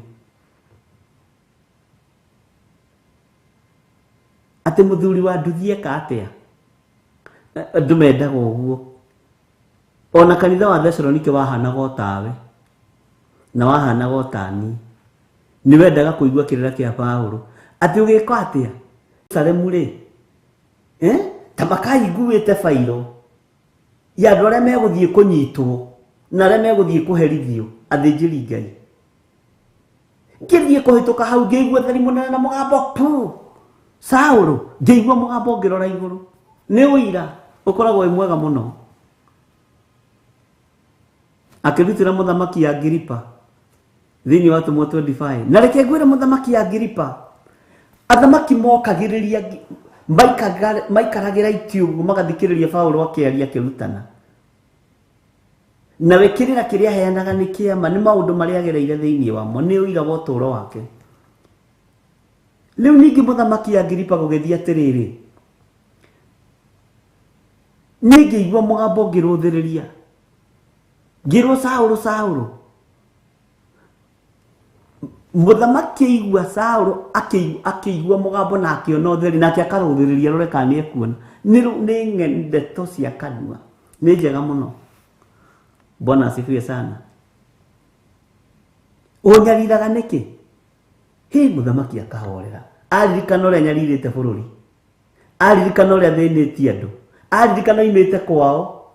Atĩ mũthuri wa nduthi eka atĩa, ndũmendaga ũguo. Ona kanitha wa Thessalonike wahanaga o tawe na wahanaga o tani, nĩwendaga kũigua kĩrĩra kĩa Paulo atĩ ũgĩka atĩa Jerusalemu rĩ, ta makaiguĩte failo ya andũ arĩa megũthiĩ kũnyitwo na arĩa megũthiĩ kũherithio athĩnjĩri Ngai. Ngĩthiĩ kũhĩtũka hau ngĩigua thari mũnene na mũgambo pu, Saulo, ngĩigua mũgambo ngĩrora igũrũ. Nĩ ũira ũkoragwo wĩ mwega mũno. Akĩrutĩra mũthamaki Agiripa thĩinĩ wa Atũmwo 25. Na reke ngwĩre mũthamaki Agiripa, athamaki mokagĩrĩria maikaragĩra itĩ ũguo magathikĩrĩria Paulo akĩaria akĩrutana. Na wekĩrĩra kĩrĩa aheanaga nĩ kĩama, nĩ maũndũ marĩa agereire thĩinĩ wamo, nĩ ũira wa ũtũũro wake. Rĩu ningĩ mũthamaki Agiripa gũgĩthiĩ atĩrĩrĩ, nĩngĩigua mũgambo ngĩrũthĩrĩria, ngĩrwo Saulo, Saulo. Mũthamaki aigua Saulo akĩigua mũgambo na akĩona ũtheri, nake akarũthĩrĩria rore kana nĩ ekuona. Nĩ ndeto cia kanua, nĩ njega mũno. Bwana asifiwe sana. Ũnyariraga nĩkĩ? Mũthamaki akahorera. Aririkana ũrĩa nyarirĩte bũrũri, aririkana ũrĩa thĩnĩtie andũ, aririkana imĩte kwao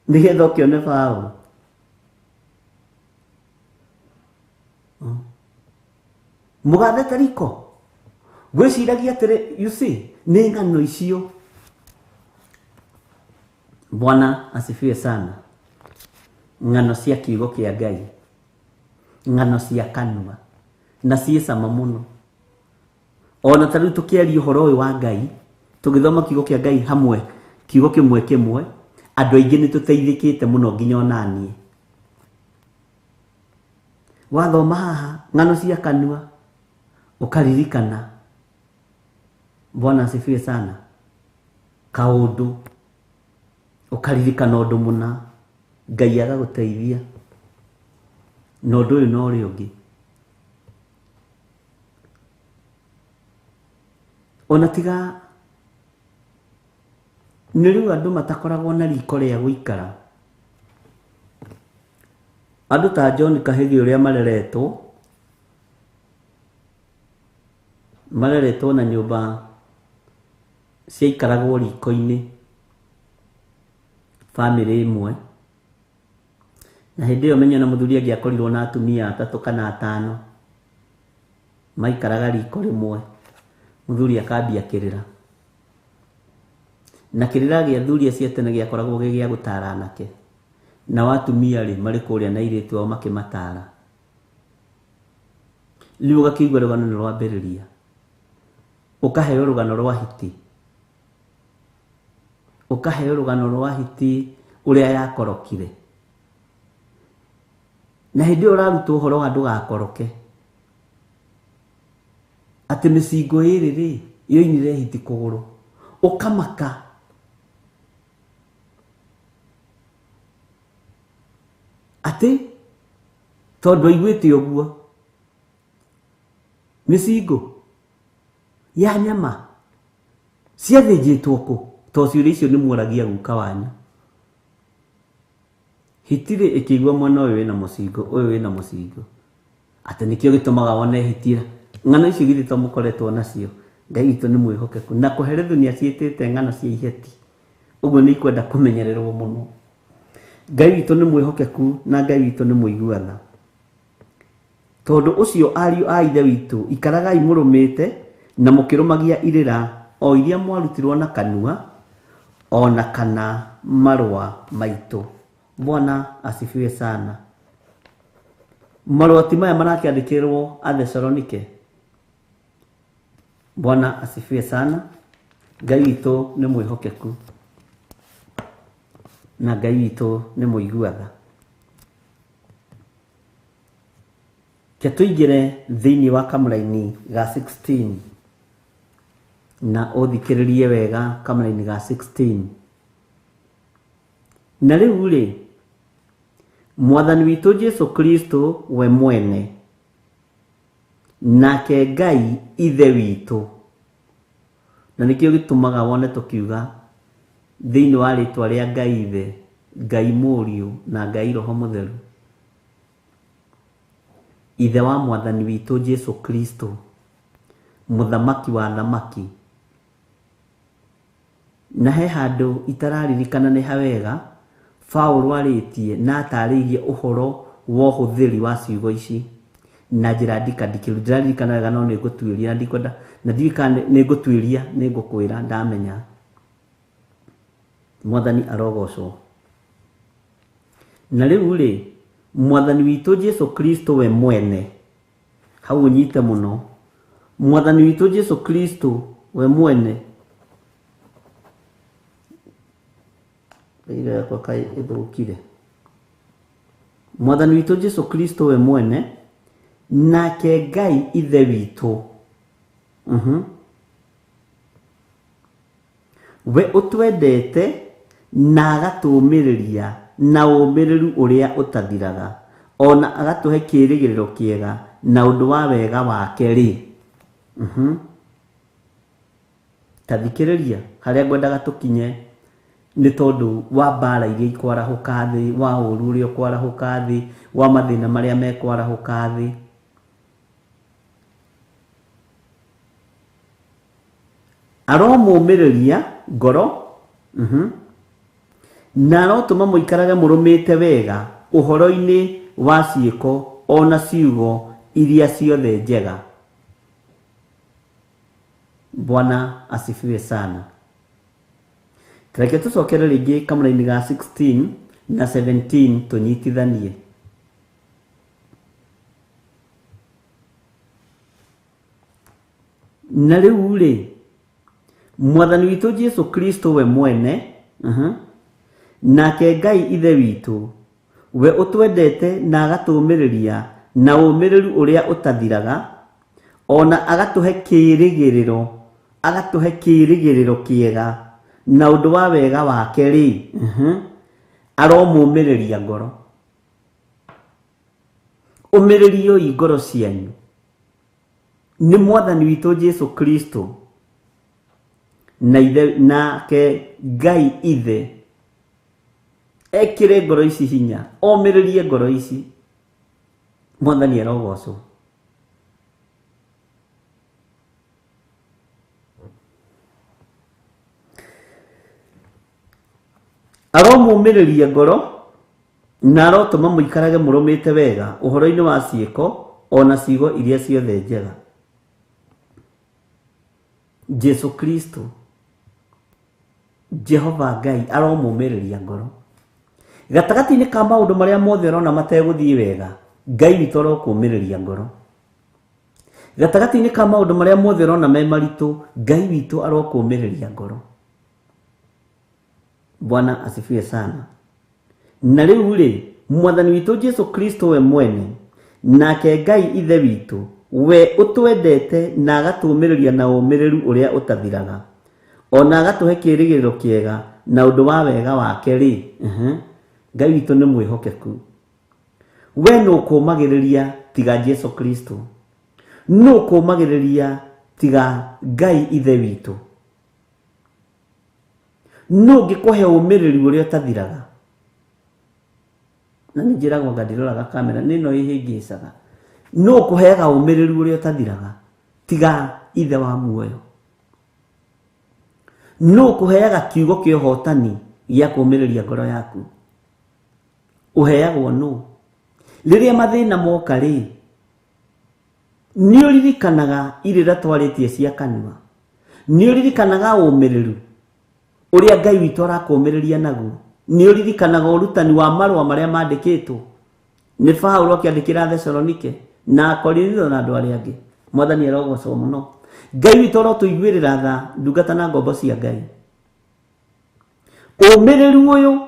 nĩgetha ũkĩone Paulo. Mũgathe Tariko gwĩciragia atĩrĩ, you see, nĩ ng'ano icio. Bwana asifiwe sana. Ng'ano cia kiugo kĩa Ngai, ng'ano cia kanua, na ciĩ cama mũno. Ona tarĩu tũkĩaria ũhoro ũyũ wa Ngai, tũgĩthoma kiugo kĩa Ngai hamwe, kiugo kĩmwe kĩmwe, andũ aingĩ nĩ tũteithĩkĩte mũno nginya onaniĩ. Wathoma haha ng'ano cia kanua ukaririkana. Bwana asifiwe sana. Kaũndũ ukaririkana ũndũ mũna, Ngai agagũteithia. Na ũndũ ũyũ no ũrĩ ũngĩ, ona tiga nĩ rĩu andũ matakoragwo na riko rĩa gũikara. Andũ ta John Kahĩgi ũrĩa mareretwo na nyũmba ciaikaragwo riko-inĩ, family ĩmwe. Na hĩndĩ ĩyo menya na mũthuri angĩakorirwo na atumia 3 kana 5 maikaraga riko rĩmwe, mũthuri akambia kĩrĩra. Na kĩrĩra gĩa thuri cia tene gĩakoragwo gĩa gũtara anake, na watumia rĩ marĩ kũrĩa na airĩtu ao makĩmatara. Rĩu ũgakĩigua rũgano nĩ rwambĩrĩria, ũkaheo rũgano rwa hiti, ũkaheo rũgano rwa hiti ũrĩa yakorokire. Na hĩndĩ ĩyo ũrarutwo ũhoro wa ndũgakoroke, atĩ mĩcingo ĩrĩ rĩ yoinire hiti kũgũrũ, ũkamaka. Atĩ tondũ aiguĩte ũguo, mĩcingo ya nyama ciathĩnjĩtwo kũ? To ciũria icio nĩ mworagia guka wanyu. hitire ikigwa mwana uyu wina mucingo uyu wina mucingo ati nikio gitumaga wone hitira ng'ano ici githito mukoretwo nacio Ngai witũ nĩ mwĩhokeku na kũherethu nĩ aciĩtĩte ng'ano cia iheti ũguo nĩ ikwenda kũmenyererwo mũno. Ngai witũ nĩ mwĩhokeku na Ngai witũ nĩ mũiguana. Tondũ ũcio ariũ a ithe witũ ikaragai mũrũmĩte na mũkĩrũmagia irĩra o iria mwarutirwo na kanua ona kana marũa maitũ. Bwana asifiwe sana. Marũa ti maya marakĩandĩkĩrwo Athesalonike. Bwana asifiwe sana. Ngai witũ nĩ mwĩhokeku na Ngai witũ nĩ mũiguaga. Tũingĩre thĩinĩ wa kamũra-inĩ ga 16 na ũthikĩrĩrie wega kamũra-inĩ ga 16. Na rĩu rĩ, Mwathani witũ Jesu Kristo we mwene nake Ngai ithe witũ, na nĩkĩo gĩtũmaga wone tũkiuga thĩinĩ wa rĩtwa rĩa Ngai ithe, Ngai mũriũ na Ngai roho mũtheru, ithe wa Mwathani witũ Jesu Kristo, mũthamaki wa thamaki. Na he handũ itararirikana nĩ hawega Paulo arĩtie na atarĩirie ũhoro wa ũhũthĩri wa ciugo ici na njĩra ndikandikĩru. Ndĩraririkana wega no nĩngũtuĩria na ndikwenda na ndirikana nĩngũtuĩria nĩngũkwĩra ndamenya. Mwathani arogocwo. Na rĩu rĩ, Mwathani witũ Jesu Kristo we mwene, hau ũnyite mũno, Mwathani witũ Jesu Kristo we mwene, ile kwa kai ithukire. Mwathani witũ Jesu Kristo we mwene nake Ngai ithe witũ, we ũtwendete na agatũũmĩrĩria na ũũmĩrĩru ũrĩa ũtathiraga, ona agatũhe kĩĩrĩgĩrĩro kĩega na ũndũ wa wega wake rĩ. Tathikĩrĩria harĩa ngwendaga tũkinye nĩ tondũ wa mbara iria ikwarahũka thĩ, wa ũũru ũrĩa ũkwarahũka thĩ, wa mathĩna marĩa mekwarahũka thĩ. Aromũũmĩrĩria ngoro na arotũma mũikarage mũrũmĩte wega ũhoro-inĩ wa ciĩko ona ciugo iria ciothe njega. Bwana asifiwe sana. Reke tũcokere rĩngĩ kamũra-inĩ ga 16 na 17 tũnyitithanie. Na rĩu rĩ, Mwathani witũ Jesu Kristo we mwene nake Ngai ithe witũ, we ũtwendete na agatũũmĩrĩria na ũũmĩrĩru ũrĩa ũtathiraga, ona agatũhe kĩĩrĩgĩrĩro kĩega na ũndũ wa wega wake rĩ. Aromũũmĩrĩria ngoro. Ũmĩrĩrioi ngoro cianyu nĩ Mwathani witũ Jesu Kristo na ithe nake Ngai ithe. Ekĩre ngoro ici hinya, omĩrĩrie ngoro ici. Mwathani arogocwo. Aromũũmĩrĩria ngoro na arotũma mũikarage mũrũmĩte wega ũhoro-inĩ wa ciĩko ona ciugo iria ciothe njega. Jesu Kristo, Jehova Ngai aromũũmĩrĩria ngoro. Gatagatĩ-inĩ ka maũndũ marĩa mothe ũrona mategũthiĩ wega, Ngai witũ arokũũmĩrĩria ngoro. Gatagatĩ-inĩ ka maũndũ marĩa mothe ũrona me maritũ, Ngai witũ arokũũmĩrĩria ngoro. Bwana asifiwe sana. Na rĩu rĩ, Mwathani witũ Jesu Kristo we mwene nake Ngai ithe witũ, we ũtwendete na agatũũmĩrĩria na ũũmĩrĩru ũrĩa ũtathiraga, ona agatũhe kĩĩrĩgĩrĩro kĩega na ũndũ wa wega wake rĩ. Ngai witũ nĩ mwĩhokeku. We nũ kũũmagĩrĩria tiga Jesu Kristo? Nũ kũũmagĩrĩria tiga Ngai ithe witũ? Nũ ũngĩkũhe ũũmĩrĩru ũrĩa ũtathiraga? na ninjiragwo ngandiroraga kamera nino ihingicaga no kuheaga umiriru uria utathiraga tiga ithe wa muoyo no kuheaga kiugo kia hotani ya kumiriria ngoro yaku uheagwo no riria mathina moka ri ni uririkanaga irira twaritie cia kanua ni uririkanaga umiriru uria Ngai witu arakumiriria naguo ni uririkanaga urutani wa marwa maria mandikitwo ni Paulo akiandikira Thessalonike na Korintho na andu aria angi mwathani arogocwo muno Ngai witu arotuiguirira tha ndungata na ngombo cia Ngai umiriru uyu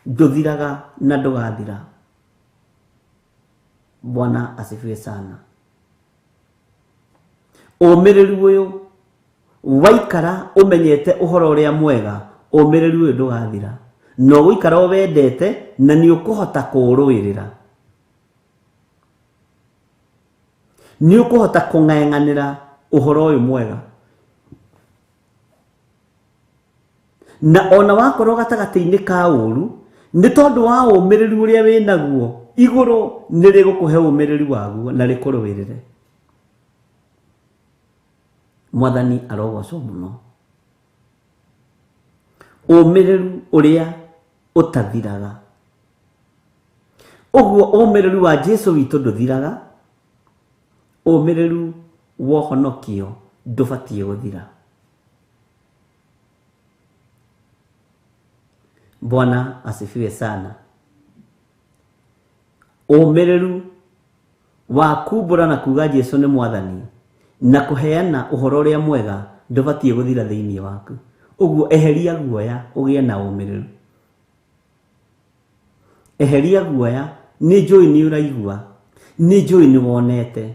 nduthiraga na ndugathira. Bwana asifiwe sana. Umiriru uyu waikara umenyete uhoro uria mwega umiriru uyu ndugathira no guikara wendete na ni ukuhota kuruirira ni ukuhota kungaenganira uhoro uyu mwega na ona wakorwo gatagati-ini ka uru ni tondu wa umiriru uria winaguo iguru ni rigukuhe umiriru waguo na rikuruirire. Mwathani arogocwo muno. Umiriru uria utathiraga uguo umiriru wa Jesu witu nduthiraga umiriru wa honokio ndubatie guthira. Bwana asifiwe sana. Umiriru wa kumbura na kuga Jesu ni mwathani na kuheana uhoro uria mwega ndubatie guthira thiini waku uguo eheria guoya ugie na umiriru. Eheria guoya ni njui ni uraigua ni njui ni wonete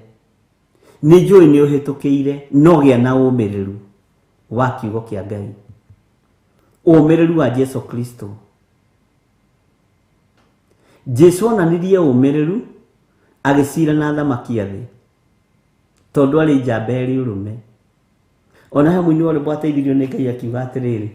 ni njui ni uhitukiire no gia na umiriru wa kiugo kia Ngai umiriru wa Jesu Kristo. Jesu onanirie umiriru agicira na thamaki athi tondu ari njamba eri urume ona hamwe ni wale bwateithirio ni Ngai akiuga atiriri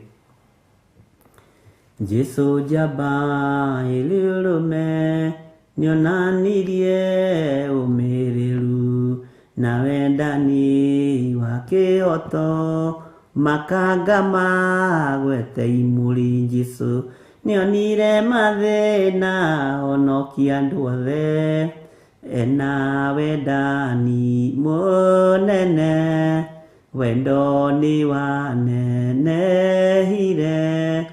Jesu njamba eri urume nionanirie umiriru na wendani wa kioto makanga magwete imuri. Jesu nionire mathina onokia andu othe ena wendani munene wendo ni wanenehire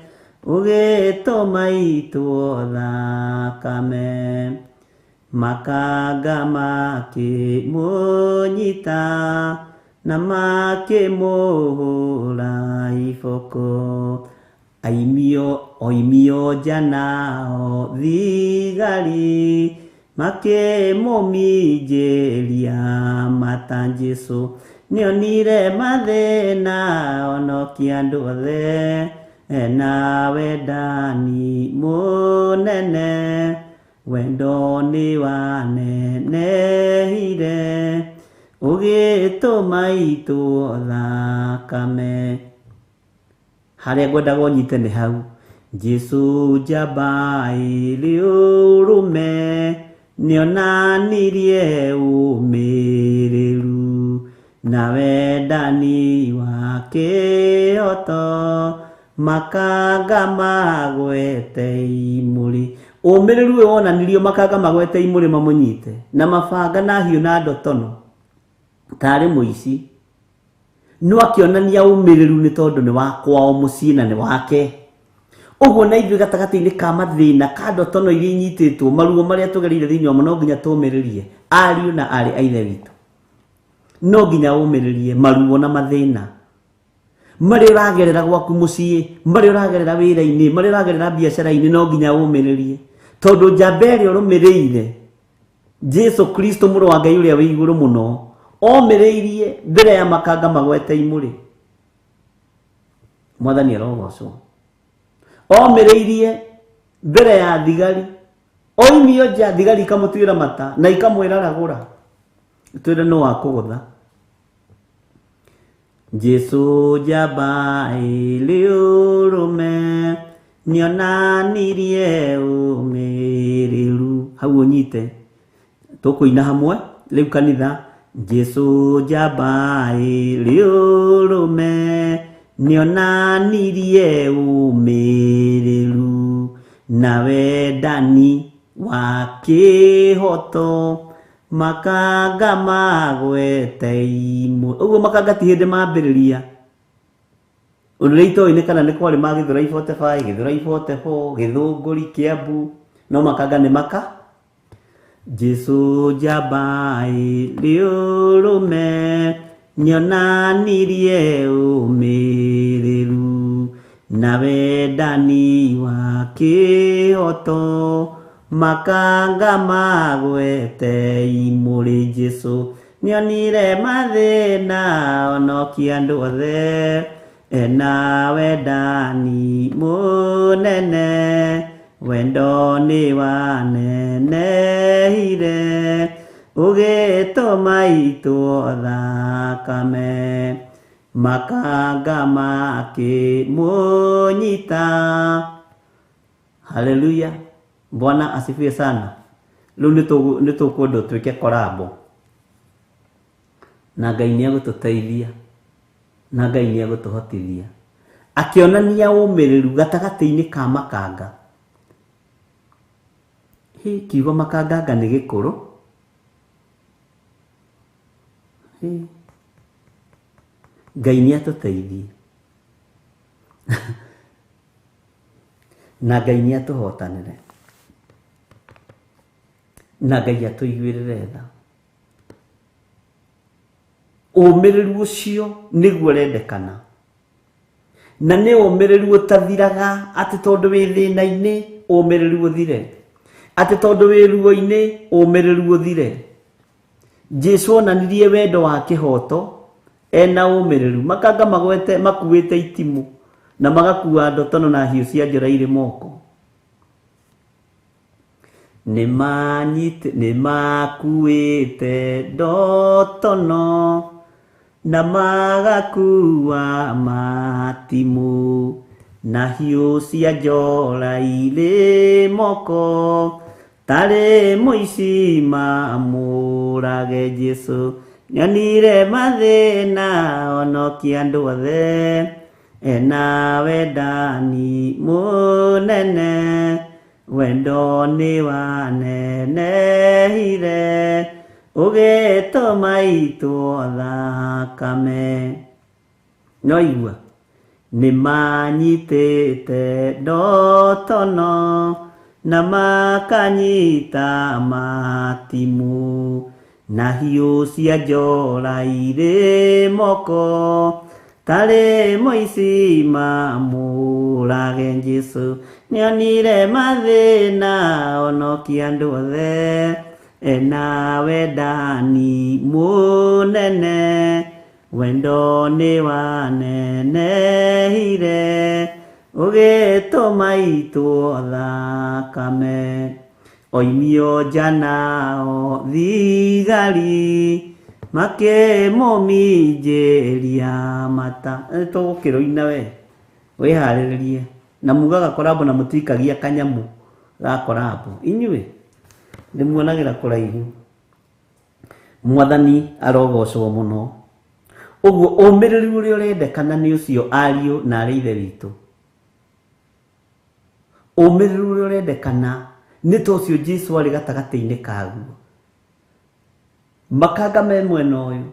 ugituma itwo thakame makanga makimunyita na makimuhura iboko oimio janao thigari makimuminjiria mata. Jesu nionire mathina onokia andu othe ena wendani munene wendo ni wanenehire ugituma itwo thakame. Haria ngwenda gonyite ni hau Jesu njamba iri urume nionanirie umiriru na wendani wa kioto makanga magwete imuri. Umiriru uyu wonanirio makanga magwete imuri mamunyite na mabanga na hiu na ndotono tari muici no akionania umiriru ni tondu ni wakwao mucii na ni wake. Uguo na ithuĩ gatagati-inĩ ka mathĩna ka ndotono iria inyitĩtwo maruo maria tugereire thĩinĩ wamo no nginya tũmĩrĩrie ariũ na arĩ a ithe witũ. No nginya ũmĩrĩrie maruo na mathĩna marĩa ũragerera gwaku mũciĩ, marĩa ũragerera wĩra-inĩ, marĩa ũragerera biacara-inĩ, no nginya ũmĩrĩrie tondu njamba ĩrĩa ũrũmĩrĩire Jesu Kristo mũrũ wa Ngai ũrĩa wĩ igũrũ mũno omĩrĩirie mbere ya makanga magwete imũrĩ. Mwathani arogocwo. Omĩrĩirie mbere ya thigari oimio nja thigari ikamũtuĩra mata na ikamwĩra ragũra twĩre no wa kũgũtha. Jesu njamba ĩrĩ ũrũme nionanirie ũmĩrĩru hau unyite tukuina hamwe riu kanitha Jesu jabai liurume nionanirie umiriru na wendani wa kihoto makanga magwete imu uguo makanga ti hindi mambiriria unreito ine kana ni kwari magithura 45 githura 44 githunguri Kiambu no makanga ni maka Jesu jabai liurume nionanirie umiriru na wendani wa kihoto makanga magwete imuri Jesu nionire mathina onokia andu othe ena wendani munene wendo ni wanenehire ugituma itu thakame makanga makimunyita. Haleluya, Bwana asifiwe sana. Riu nitukwenda twike korabo na Ngai ni agututeithia na Ngai ni agutuhotithia akionania umiriru gatagati-ini ka makanga. Kiugo makanga ni gikuru Ngai ni atuteithie na Ngai ni atuhotanire na Ngai atuiguirire tha. Umiriru ucio niguo rendekana na ni umiriru utathiraga ati tondu wi thina-ini umiriru uthire ati tondu wi ruo-ini umiriru uthire. Jesu onanirie wendo wa kihoto ena umiriru makanga magwete makuite itimu na magakua ndotono na hiu cia njora iri moko ni makuite ndotono na magakua matimu na hiu cia njora iri moko tare moici mamurage Jesu nionire mathina onokia andu othe ena wendani munene wendo ni wanenehire ugituma itu thakame. No igua ni manyitite ndotono na makanyita matimu na hiu cia njora iri moko tare moici mamurage Jesu nionire mathina onokia andu othe ena wendani munene wendo ni wanenehire ugituma itu thakame. Oimio janao thigari makemominjiria mata. Tugukiroina we wiharirie na mugaga korabo na mutikagia kanyamu ga korabo inyue ndimuonagira kuraihu. Mwathani arogocwo muno. Uguo umiriru uria urendekana ni ucio ariu na ari ithe witu. Umiriru uria urendekana ni tocio Jesu ari gatagati-ini kaguo. Makanga me mwena uyu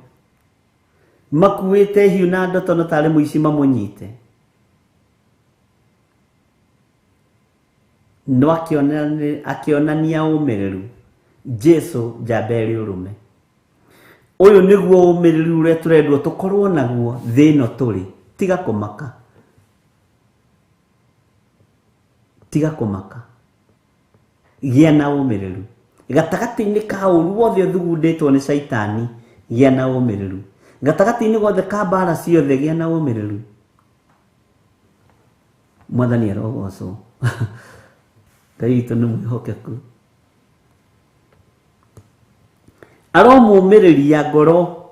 makuite hiu na ndotono tari muici mamunyite no akionania umiriru Jesu jaberi urume. Uyu niguo umiriru uria turendwo tukorwo naguo thino turi. Tiga kumaka, tiga kumaka, gia na umiriru gatagati-ini ka uru wothe thugunditwo ni Saitani. Gia na umiriru gatagati-ini gothe ka mbara ciothe. Gia na umiriru. Mwathani arogocwo. Ngai witũ nĩ mwĩhokeku. Aromũmĩrĩria ngoro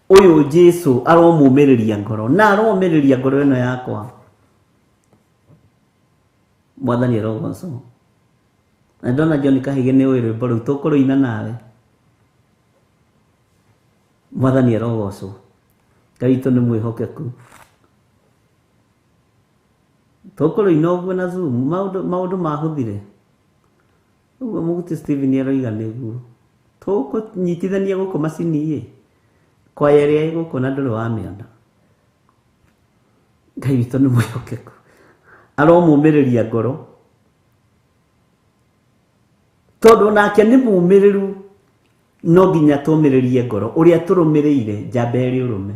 ũyũ Jesu, aromũmĩrĩria ngoro na aromĩrĩria ngoro ĩno yakwa. Mwathani arogocwo. na ndona John Kahige nĩ ũĩ rwĩmbo rũu tũkũrũina nawe. Mwathani arogocwo. Ngai witũ nĩ mwĩhokeku. Tũkũrũina ũguo na Zoom maũndũ mahũthire. Ũguo mũguti Stephen aroiga nĩguo. Tũkũnyitithania gũkũ macini kwaya ĩrĩa ĩgũkũ na ndũrĩ wamĩona. Ngai witũ nĩ mwĩhokeku. Aromũmĩrĩria ngoro. Tondũ nake nĩ mũmĩrĩru no nginya tũmĩrĩrie ngoro ũrĩa tũrũmĩrĩire njamba ĩrĩ ũrũme.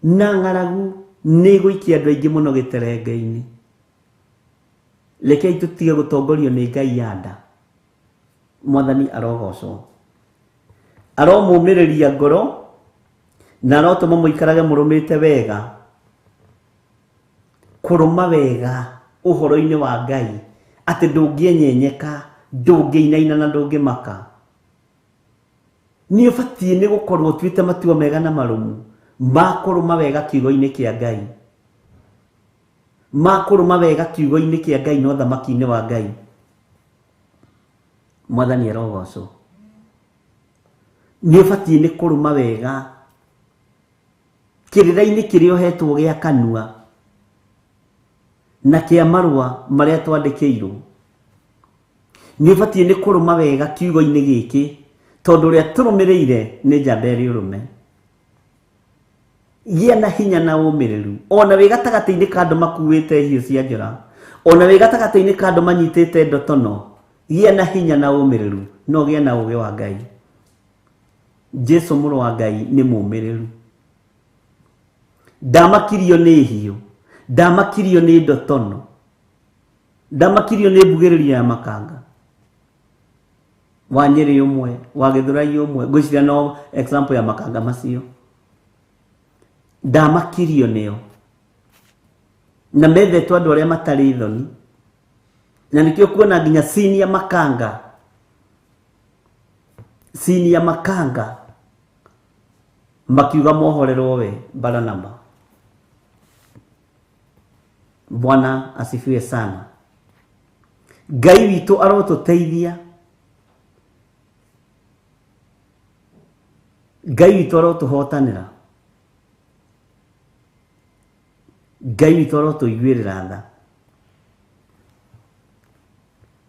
Na ng'aragu nĩ gũikia andũ aingĩ mũno gĩterenge-inĩ. Rekei tũtige gũtongorio nĩ Ngai ya nda. Mwathani arogocwo. Aromũmĩrĩria ngoro na arotũma mũikarage mũrũmĩte wega. Kũrũma wega ũhoro-inĩ wa Ngai atĩ ndũngĩenyenyeka, ndũngĩinaina na ndũngĩmaka. Nĩ ũbatiĩ nĩ gũkorwo ũtuĩte matua mega na marũmu ma kũrũma wega kiugo-inĩ kĩa Ngai, ma kũrũma wega kiugo-inĩ kĩa Ngai na ũthamaki-inĩ wa Ngai. Mwathani arogocwo. Nĩ ũbatiĩ nĩ kũrũma wega kĩrĩra-inĩ kĩrĩa ũhetwo gĩa kanua na kĩa marũa marĩa twandĩkĩirwo. Nĩ ũbatiĩ nĩ kũrũma wega kiugo-inĩ gĩkĩ tondũ ũrĩa tũrũmĩrĩire nĩ njamba ĩrĩ ũrũme. Gĩa na hinya na ũmĩrĩru ona wĩ gatagatĩ-inĩ ka andũ makuĩte hiũ cia njora, ona wĩ gatagatĩ-inĩ ka andũ manyitĩte ndotono. Gĩa na hinya na ũmĩrĩru no gĩa na ũũgĩ wa Ngai. Jesu mũrũ wa Ngai nĩ mũmĩrĩru. Ndamakirio nĩ hiũ, ndamakirio nĩ ndotono, ndamakirio nĩ mbugĩrĩrio ya makanga. Wa Nyĩrĩ ũmwe, wa Gĩthũrai ũmwe, ngwĩciria no example ya makanga macio. Ndamakirio nĩo na methetwo andũ arĩa matarĩ thoni, na nĩkĩo kuona nginya sini ya makanga makiuga mohorerwo we Baranaba. Bwana asifiwe sana. Ngai witũ arotũteithia. Ngai witũ arotũhotanĩra. Ngai witũ arotũiguĩrĩra tha.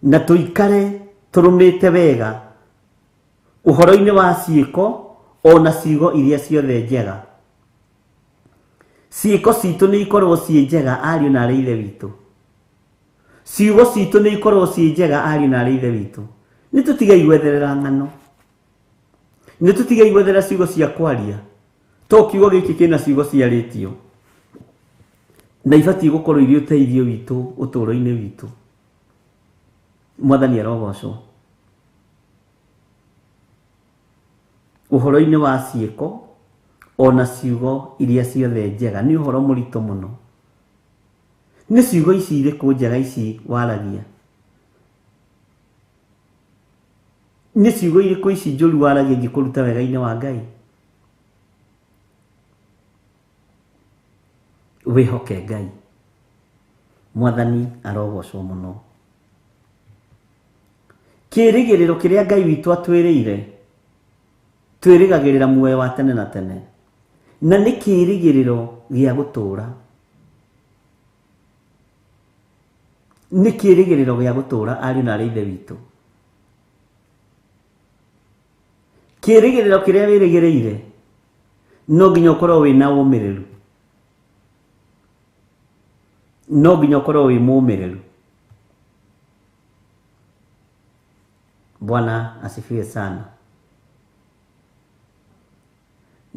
Na tũikare tũrũmĩte wega ũhoro-inĩ wa ciĩko ona ciugo iria ciothe njega. Ciĩko citũ nĩ ikorwo ciĩ njega ariũ na arĩ ithe witũ. Ciugo citũ nĩ ikorwo ciĩ njega ariũ na arĩ ithe witũ. Nĩ tũtige gwetherera ng'ano, nĩ tũtige gwetherera ciugo cia kwaria. To kiugo gĩkĩ kĩna ciugo ciarĩtio na ibatiĩ gũkorwo irĩ ũteithio witũ ũtũũro-inĩ witũ. Mwathani arogocwo. Ũhoro-inĩ wa ciĩko ona ciugo iria ciothe njega nĩ ũhoro mũritũ mũno. Nĩ ciugo ici irĩkũ njega ici waragia? Nĩ ciugo irĩkũ ici njũru waragia ingĩkũruta wega-inĩ wa Ngai? Wĩhoke Ngai. Mwathani arogocwo mũno. Kĩĩrĩgĩrĩro kĩrĩa Ngai witũ atwĩrĩire, twĩrĩgagĩrĩra muoyo wa tene na tene, na nĩ kĩĩrĩgĩrĩro gĩa gũtũũra. Nĩ kĩĩrĩgĩrĩro gĩa gũtũũra ariũ na arĩ ithe witũ. Kĩĩrĩgĩrĩro kĩrĩa wĩrĩgĩrĩire no nginya ũkorwo wĩna ũmĩrĩru, no nginya ũkorwo wĩ mũmĩrĩru. Bwana asifiwe sana.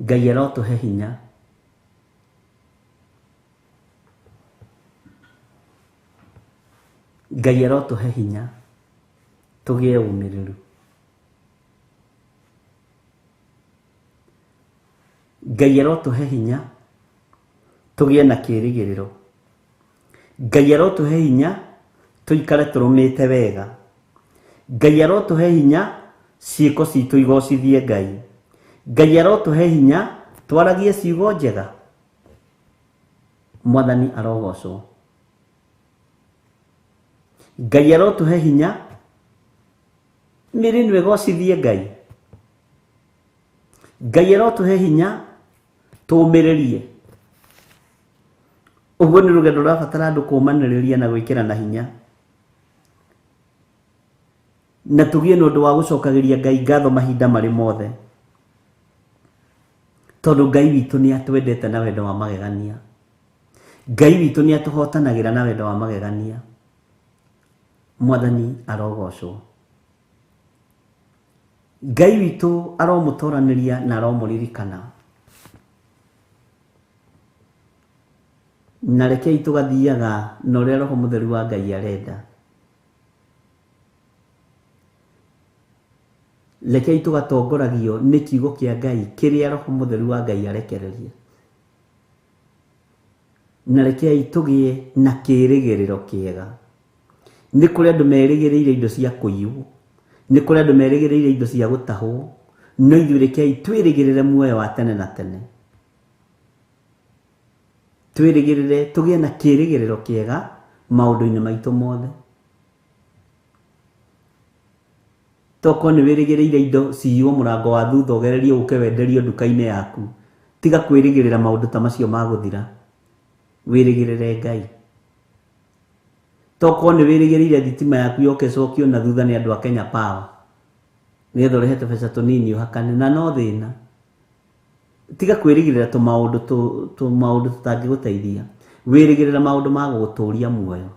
Ngai arotũhe hinya. Ngai arotũhe hinya tũgĩe ũmĩrĩru. Ngai arotũhe hinya tũgĩe na kĩĩrĩgĩrĩro. Ngai arotũhe hinya tũikare tũrũmĩte wega. Ngai arotũhe hinya ciĩko citũ igocithie Ngai. Ngai arotũhe hinya twaragie ciugo njega. Mwathani arogocwo. Ngai arotuhe hinya mĩrĩ nĩwe gocithie Ngai. Ngai arotuhe hinya tũmĩrĩrie. Ũguo nĩ rũgendo rũrabatara andũ kũmanĩrĩria na gwĩkĩrana hinya, na tũgĩe na ũndũ wa gũcokagĩria Ngai ngatho mahinda marĩ mothe, tondũ Ngai witũ nĩ atwendete na wendo wa magegania. Ngai witũ nĩ atũhotanagĩra na wendo wa magegania. Mwathani arogocwo. Ngai witũ aromũtoranĩria na aromũririkana. Na rekei tũgathiaga na ũrĩa Roho Mũtheru wa Ngai arenda. Rekei tũgatongoragio nĩ kiugo kĩa Ngai kĩrĩa Roho Mũtheru wa Ngai arekereria. Na rekei tũgĩe na kĩĩrĩgĩrĩro kĩega. Nĩ kũrĩ andũ merĩgĩrĩire indo cia kũiywo, nĩ kũrĩ andũ merĩgĩrĩire indo cia gũtahwo, no ithuĩ rekei twĩrĩgĩrĩre muoyo wa tene na tene. Twĩrĩgĩrĩre tũgĩe na kĩĩrĩgĩrĩro kĩega maũndũ-inĩ maitũ mothe. Toko nĩ wĩrĩgĩrĩire indo ciywo mũrango wa thutha ũgererie ũke wenderio nduka-inĩ yaku, tiga kwĩrĩgĩrĩra maũndũ ta macio magũthira. Wĩrĩgĩrĩre Ngai. Toko nĩ wĩrĩgĩrĩire thitima yaku yoke cokio na thutha nĩ andũ a Kenya Power, nĩgetha ũrehe tũbeca tũnini ũhakane, na no thĩna. Tiga kwĩrĩgĩrĩra tũmaũndũ tũtangĩgũteithia. Wĩrĩgĩrĩra maũndũ ma gũgũtũũria muoyo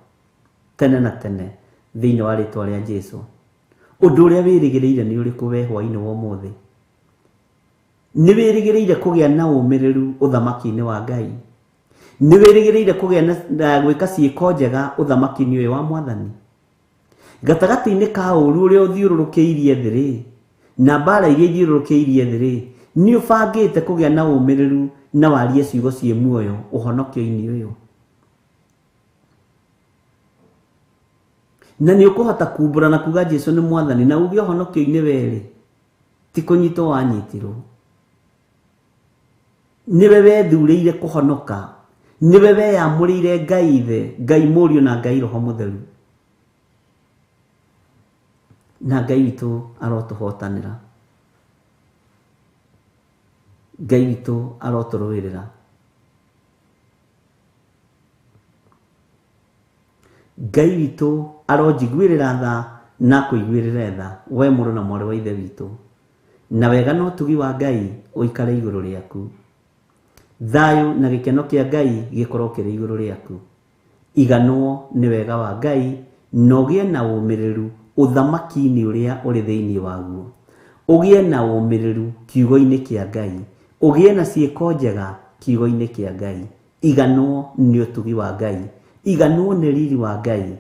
tene na tene thĩinĩ wa rĩtwa rĩa Jesũ. Ũndũ ũrĩa wĩrĩgĩrĩire nĩ ũrĩkũ we hwaĩ-inĩ wa ũmũthĩ? Nĩ wĩrĩgĩrĩire kũgĩa na ũmĩrĩru ũthamaki-inĩ wa Ngai? Nĩ wĩrĩgĩrĩire kũgĩa na gwĩka ciĩko njega ũthamaki-inĩ ũyũ wa Mwathani? Gatagatĩ-inĩ ka ũũru ũrĩa ũthiũrũrũkĩirie thĩ rĩ, na mbara iria ithiũrũrũkĩirie thĩ rĩ, nĩ ũbangĩte kũgĩa na ũmĩrĩru na warie ciugo ciĩ muoyo ũhonokio-inĩ ũyũ? Na nĩ ũkũhota kumbũra na kuga Jesũ nĩ Mwathani na uge ũhonokio-inĩ werĩ, ti kũnyitwo wanyitirwo? Nĩwe wethurĩire kũhonoka, nĩwe weyamũrĩire Ngai Ithe, Ngai Mũriũ na Ngai Roho Mũtheru, na Ngai witũ arotũhotanĩra. Ngai witũ arotũrũĩrĩra. Ngai witũ aronjiguĩrĩra tha na kũiguĩrĩra tha, we mũrũ na mwarĩ wa Ithe witũ, na wega na ũtugi wa Ngai ũikare igũrũ rĩaku. Thayũ na gĩkeno kĩa Ngai gĩkorwo kĩrĩ igũrũ rĩaku. Iganwo nĩ wega wa Ngai na ũgĩe na ũmĩrĩru ũthamaki-inĩ ũrĩa ũrĩ thĩinĩ waguo. Ũgĩe na ũmĩrĩru kiugo-inĩ kĩa Ngai, ũgĩe na ciĩko njega kiugo-inĩ kĩa Ngai. Iganwo nĩ ũtugi wa Ngai, iganwo nĩ riri wa Ngai,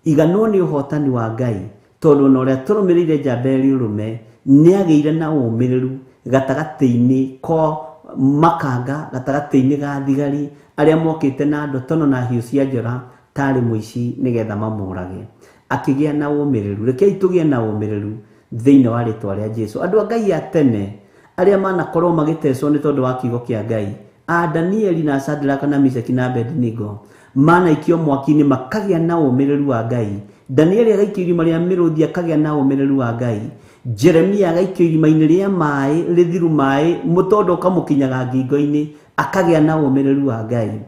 iganwo nĩ ũhotani wa Ngai, tondũ na ũrĩa tũrũmĩrĩire njamba ũrũme nĩ agĩire na ũmĩrĩru gatagatĩ-inĩ ko makanga, gatagatĩ-inĩ ga thigari arĩa mokĩte na ndotono na hiũ cia njora tarĩ mũici nĩgetha mamũrage. Akĩgĩa na ũmĩrĩru. Rekei tũgĩe na ũmĩrĩru thĩinĩ wa rĩtwa rĩa Jesũ. Andũ a Ngai a tene arĩa manakorwo magĩtecwo nĩ tondũ wa kiugo kĩa Ngai, a Danieli na Shadraka na Meshaki na Abednego, manaikio mwaki-inĩ makagĩa na ũmĩrĩru wa Ngai. Danieli agaikio irima rĩa mĩrũthi akagĩa na ũmĩrĩru wa Ngai. Jeremia agaikio irima-inĩ rĩa maĩ rĩthiru maĩ mũtondo ũkamũkinyaga ngingo-inĩ akagĩa na ũmĩrĩru wa Ngai.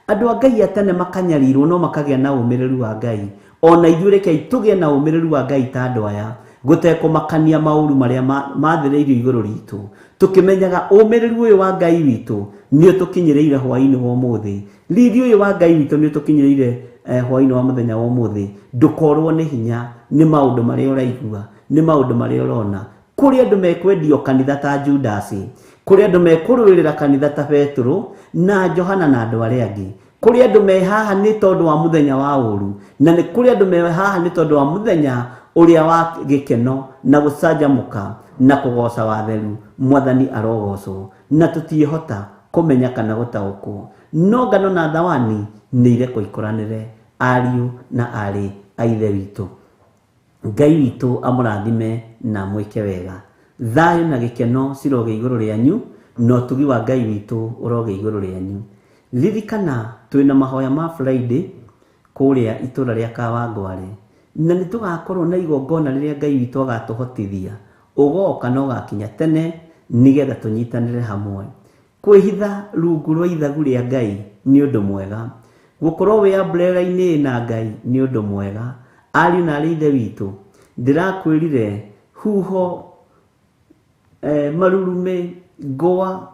Andũ a Ngai a tene makanyarirwo no makagĩa na ũmĩrĩru wa Ngai. Ona ithuĩ rekei tũgĩe na ũmĩrĩru wa Ngai ta andũ aya, gũtekũmakania maũru marĩa mathĩrĩirio igũrũ ritũ, tũkĩmenyaga ũmĩrĩru ũyũ wa Ngai witũ nĩ ũtũkinyĩrĩire hwaĩ-inĩ wa ũmũthĩ. Riri ũyũ wa Ngai witũ nĩ ũtũkinyĩrĩire hwaĩ-inĩ wa mũthenya wa ũmũthĩ. Ndũkorwo nĩ hinya nĩ maũndũ marĩa ũraigua, nĩ maũndũ marĩa ũrona. Kũrĩ andũ mekwendio kanitha ta Judasi, kũrĩ andũ mekũrũĩrĩra kanitha ta Petro na Johana na andũ arĩa angĩ. Kũrĩ andũ me haha nĩ tondũ wa mũthenya wa ũru, na nĩ kũrĩ andũ me haha nĩ tondũ wa mũthenya ũrĩa wa gĩkeno na gũcanjamũka na kũgoca watheru. Mwathani arogocwo, na tũtiĩhota kũmenya kana gũtaũkwo. No ngano na thawani nĩ irekwo ikũranĩre, ariũ na arĩ a Ithe witũ. Ngai witũ amũrathime na mwĩke wega. Thayũ na gĩkeno ciroge igũrũ rĩanyu, na ũtugi wa Ngai witũ ũroge igũrũ rĩanyu. Ririkana twĩna mahoya ma Friday kũrĩa itũra rĩa Kawangware. na nĩ tũgakorwo na igongona rĩrĩa Ngai witũ agatuhotithia ũgoka na ũgakinya tene nĩgetha tũnyitanĩre hamwe. Kwĩhitha rungu rwa ithagu rĩa Ngai nĩ ũndũ mwega, gũkorwo wĩ umbrella-inĩ na Ngai nĩ ũndũ mwega. Ariũ na arĩ ithe witũ, ndĩrakwĩrire huho, marurume, ngwa,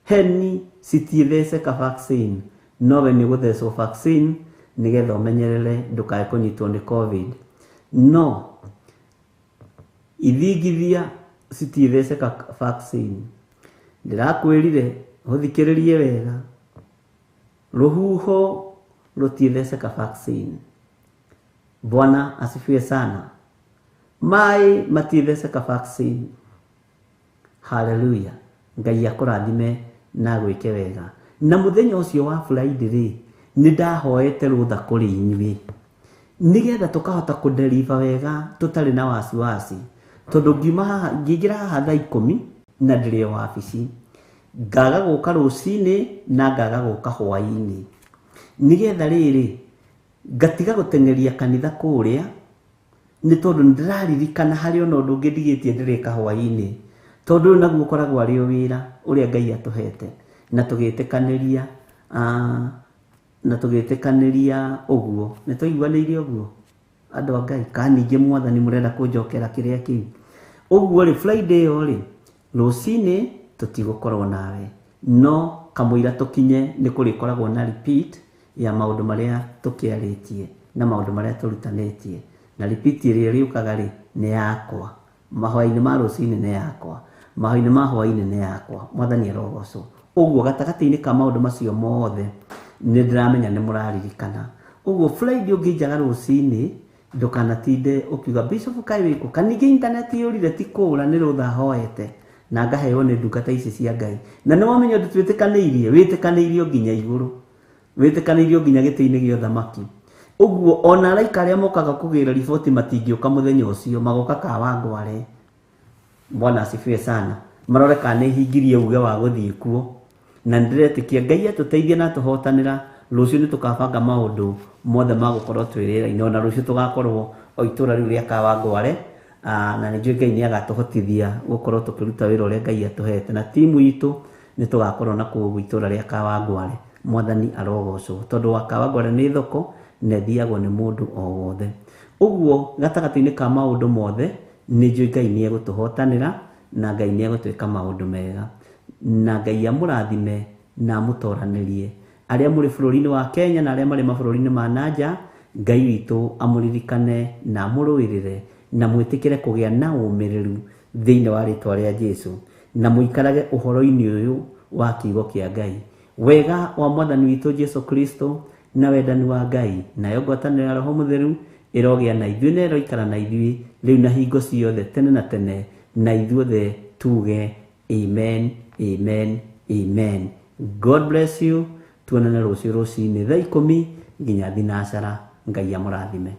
heni citiĩtheceka vaccine, nowe nĩ gũthecwo vaccine nĩgetha ũmenyerere ndũkae kũnyitwo nĩ COVID. No ithingithia citiĩtheceka vaccine. Ndĩrakwĩrire ũthikĩrĩrie wega, rũhuho rũtiĩtheceka vaccine. Bwana asifiwe sana. Mai matiĩtheceka vaccine. Hallelujah. Ngai akũrathime na gwĩke wega. Na mũthenya ũcio wa Friday rĩ, nĩ ndahoete rũtha kũrĩ inyuĩ nĩgetha tũkahota kũdeliver wega tũtarĩ na wasiwasi, tondũ ngĩingĩra haha thaa 10 na ndĩrĩ wabici, ngaga gũka rũcinĩ na ngaga gũka hwaĩ-inĩ, nĩgetha rĩrĩ ngatiga gũtengeria kanitha kũrĩa, nĩ tondũ ndĩraririkana harĩ ona ũndũ ũngĩ ndigĩtie ndĩrĩka hwaĩ-inĩ, tondũ naguo ũkoragwo arĩ o wĩra ũrĩa Ngai atũhete, na tũgĩtĩkanĩria ũguo. Nĩ tũiguanĩire ũguo andũ a Ngai? Kana ningĩ Mwathani mũrenda kũnjokera kĩrĩa kĩu? Ũguo rĩ, Friday ĩyo rĩ, rũcinĩ tũtigũkorwo nawe, no kamũira tũkinye nĩ kũrĩkoragwo na repeat ya maũndũ marĩa tũkĩarĩtie na maũndũ marĩa tũrutanĩtie. Na repeat ĩrĩa ĩrĩũkaga rĩ, nĩ yakwa. Mahwaĩ-inĩ ma rũcinĩ nĩ yakwa, mahwaĩ-inĩ ma hwaĩ-inĩ nĩ yakwa. Mwathani arogocwo. Ũguo gatagatĩ-inĩ ka maũndũ macio mothe nĩ ndĩramenya nĩ mũraririkana. Ũguo Friday ũngĩnjaga rũcinĩ, ndũkanatinde ũkiuga Bishop kaĩ wĩkũ, kana ningĩ internet yũrire ti kũũra nĩ rũtha hoete na ngaheo nĩ ndungata ici cia Ngai. Na nĩ wamenya ũndũ twĩtĩkanĩirie, wĩtĩkanĩirio nginya igũrũ, wĩtĩkanĩirio nginya gĩtĩ-inĩ gĩa ũthamaki. Ũguo ona araika arĩa mokaga kũgĩra riboti matingĩũka mũthenya ũcio, magoka Kawangware. Bwana asifiwe sana. Marore kana nĩ hingirie uge wa gũthiĩ kuo, na ndiretĩkia Ngai atũteithie na tũhotanĩra. Rũciũ nĩ tũkabanga maũndũ mothe ma gũkorwo twĩrĩra-inĩ, ona rũciũ tũgakorwo o itũra rĩu rĩa Kawangware, na nĩ njũĩ Ngai nĩ agatũhotithia gũkorwo tũkĩruta wĩra ũrĩa Ngai atũhete, na timu itũ nĩ tũgakorwo na kũu itũra rĩa Kawangware. Mwathani arogocwo, tondũ wa Kawangware nĩ thoko na ĩthiagwo nĩ mũndũ o wothe. Ũguo gatagatĩ-inĩ ka maũndũ mothe nĩ njũĩ Ngai nĩ egũtũhotanĩra na Ngai nĩ egũtwĩka maũndũ mega, na Ngai amũrathime na amũtoranĩrie. Arĩa mũrĩ bũrũri-inĩ wa Kenya na arĩa marĩ mabũrũri-inĩ ma nanja, Ngai witũ amũririkane na amũrũĩrĩre na mwĩtĩkĩre kũgĩa na ũmĩrĩru thĩinĩ wa rĩtwa rĩa Jesũ, na mũikarage ũhoro-inĩ ũyũ wa kiugo kĩa Ngai. Wega wa Mwathani witũ Jesũ Kristo na wendani wa Ngai na ngwatanĩro ya Roho Mũtheru ĩrogĩa na ithuĩ na ĩroikara na ithuĩ rĩu na hingo ciothe tene na tene, na ithuothe tuge amen, amen, amen. God bless you. Tuonane rũciũ rũcinĩ thaa 10 nginya thinacara. Ngai amũrathime.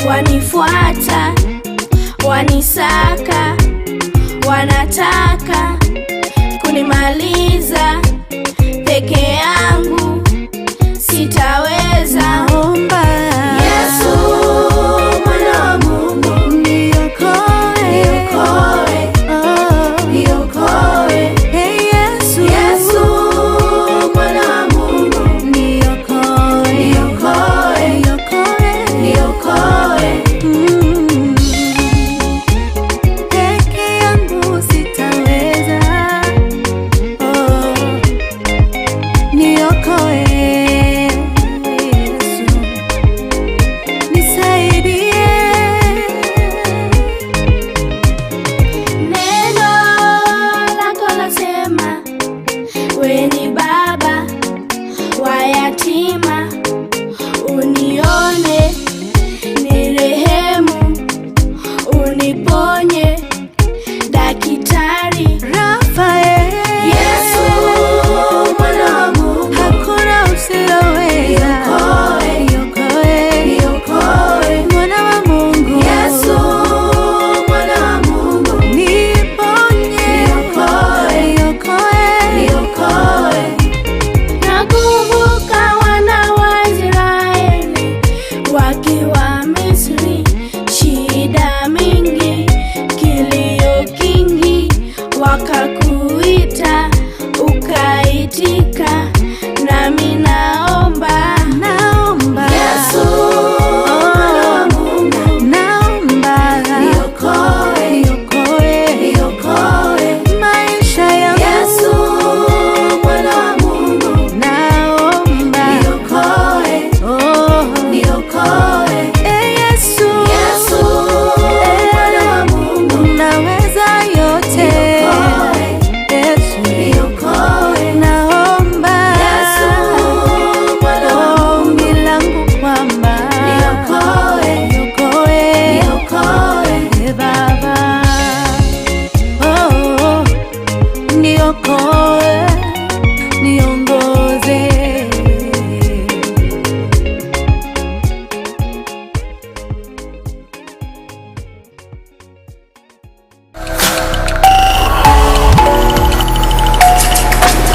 Wanifuata, wanisaka, wanataka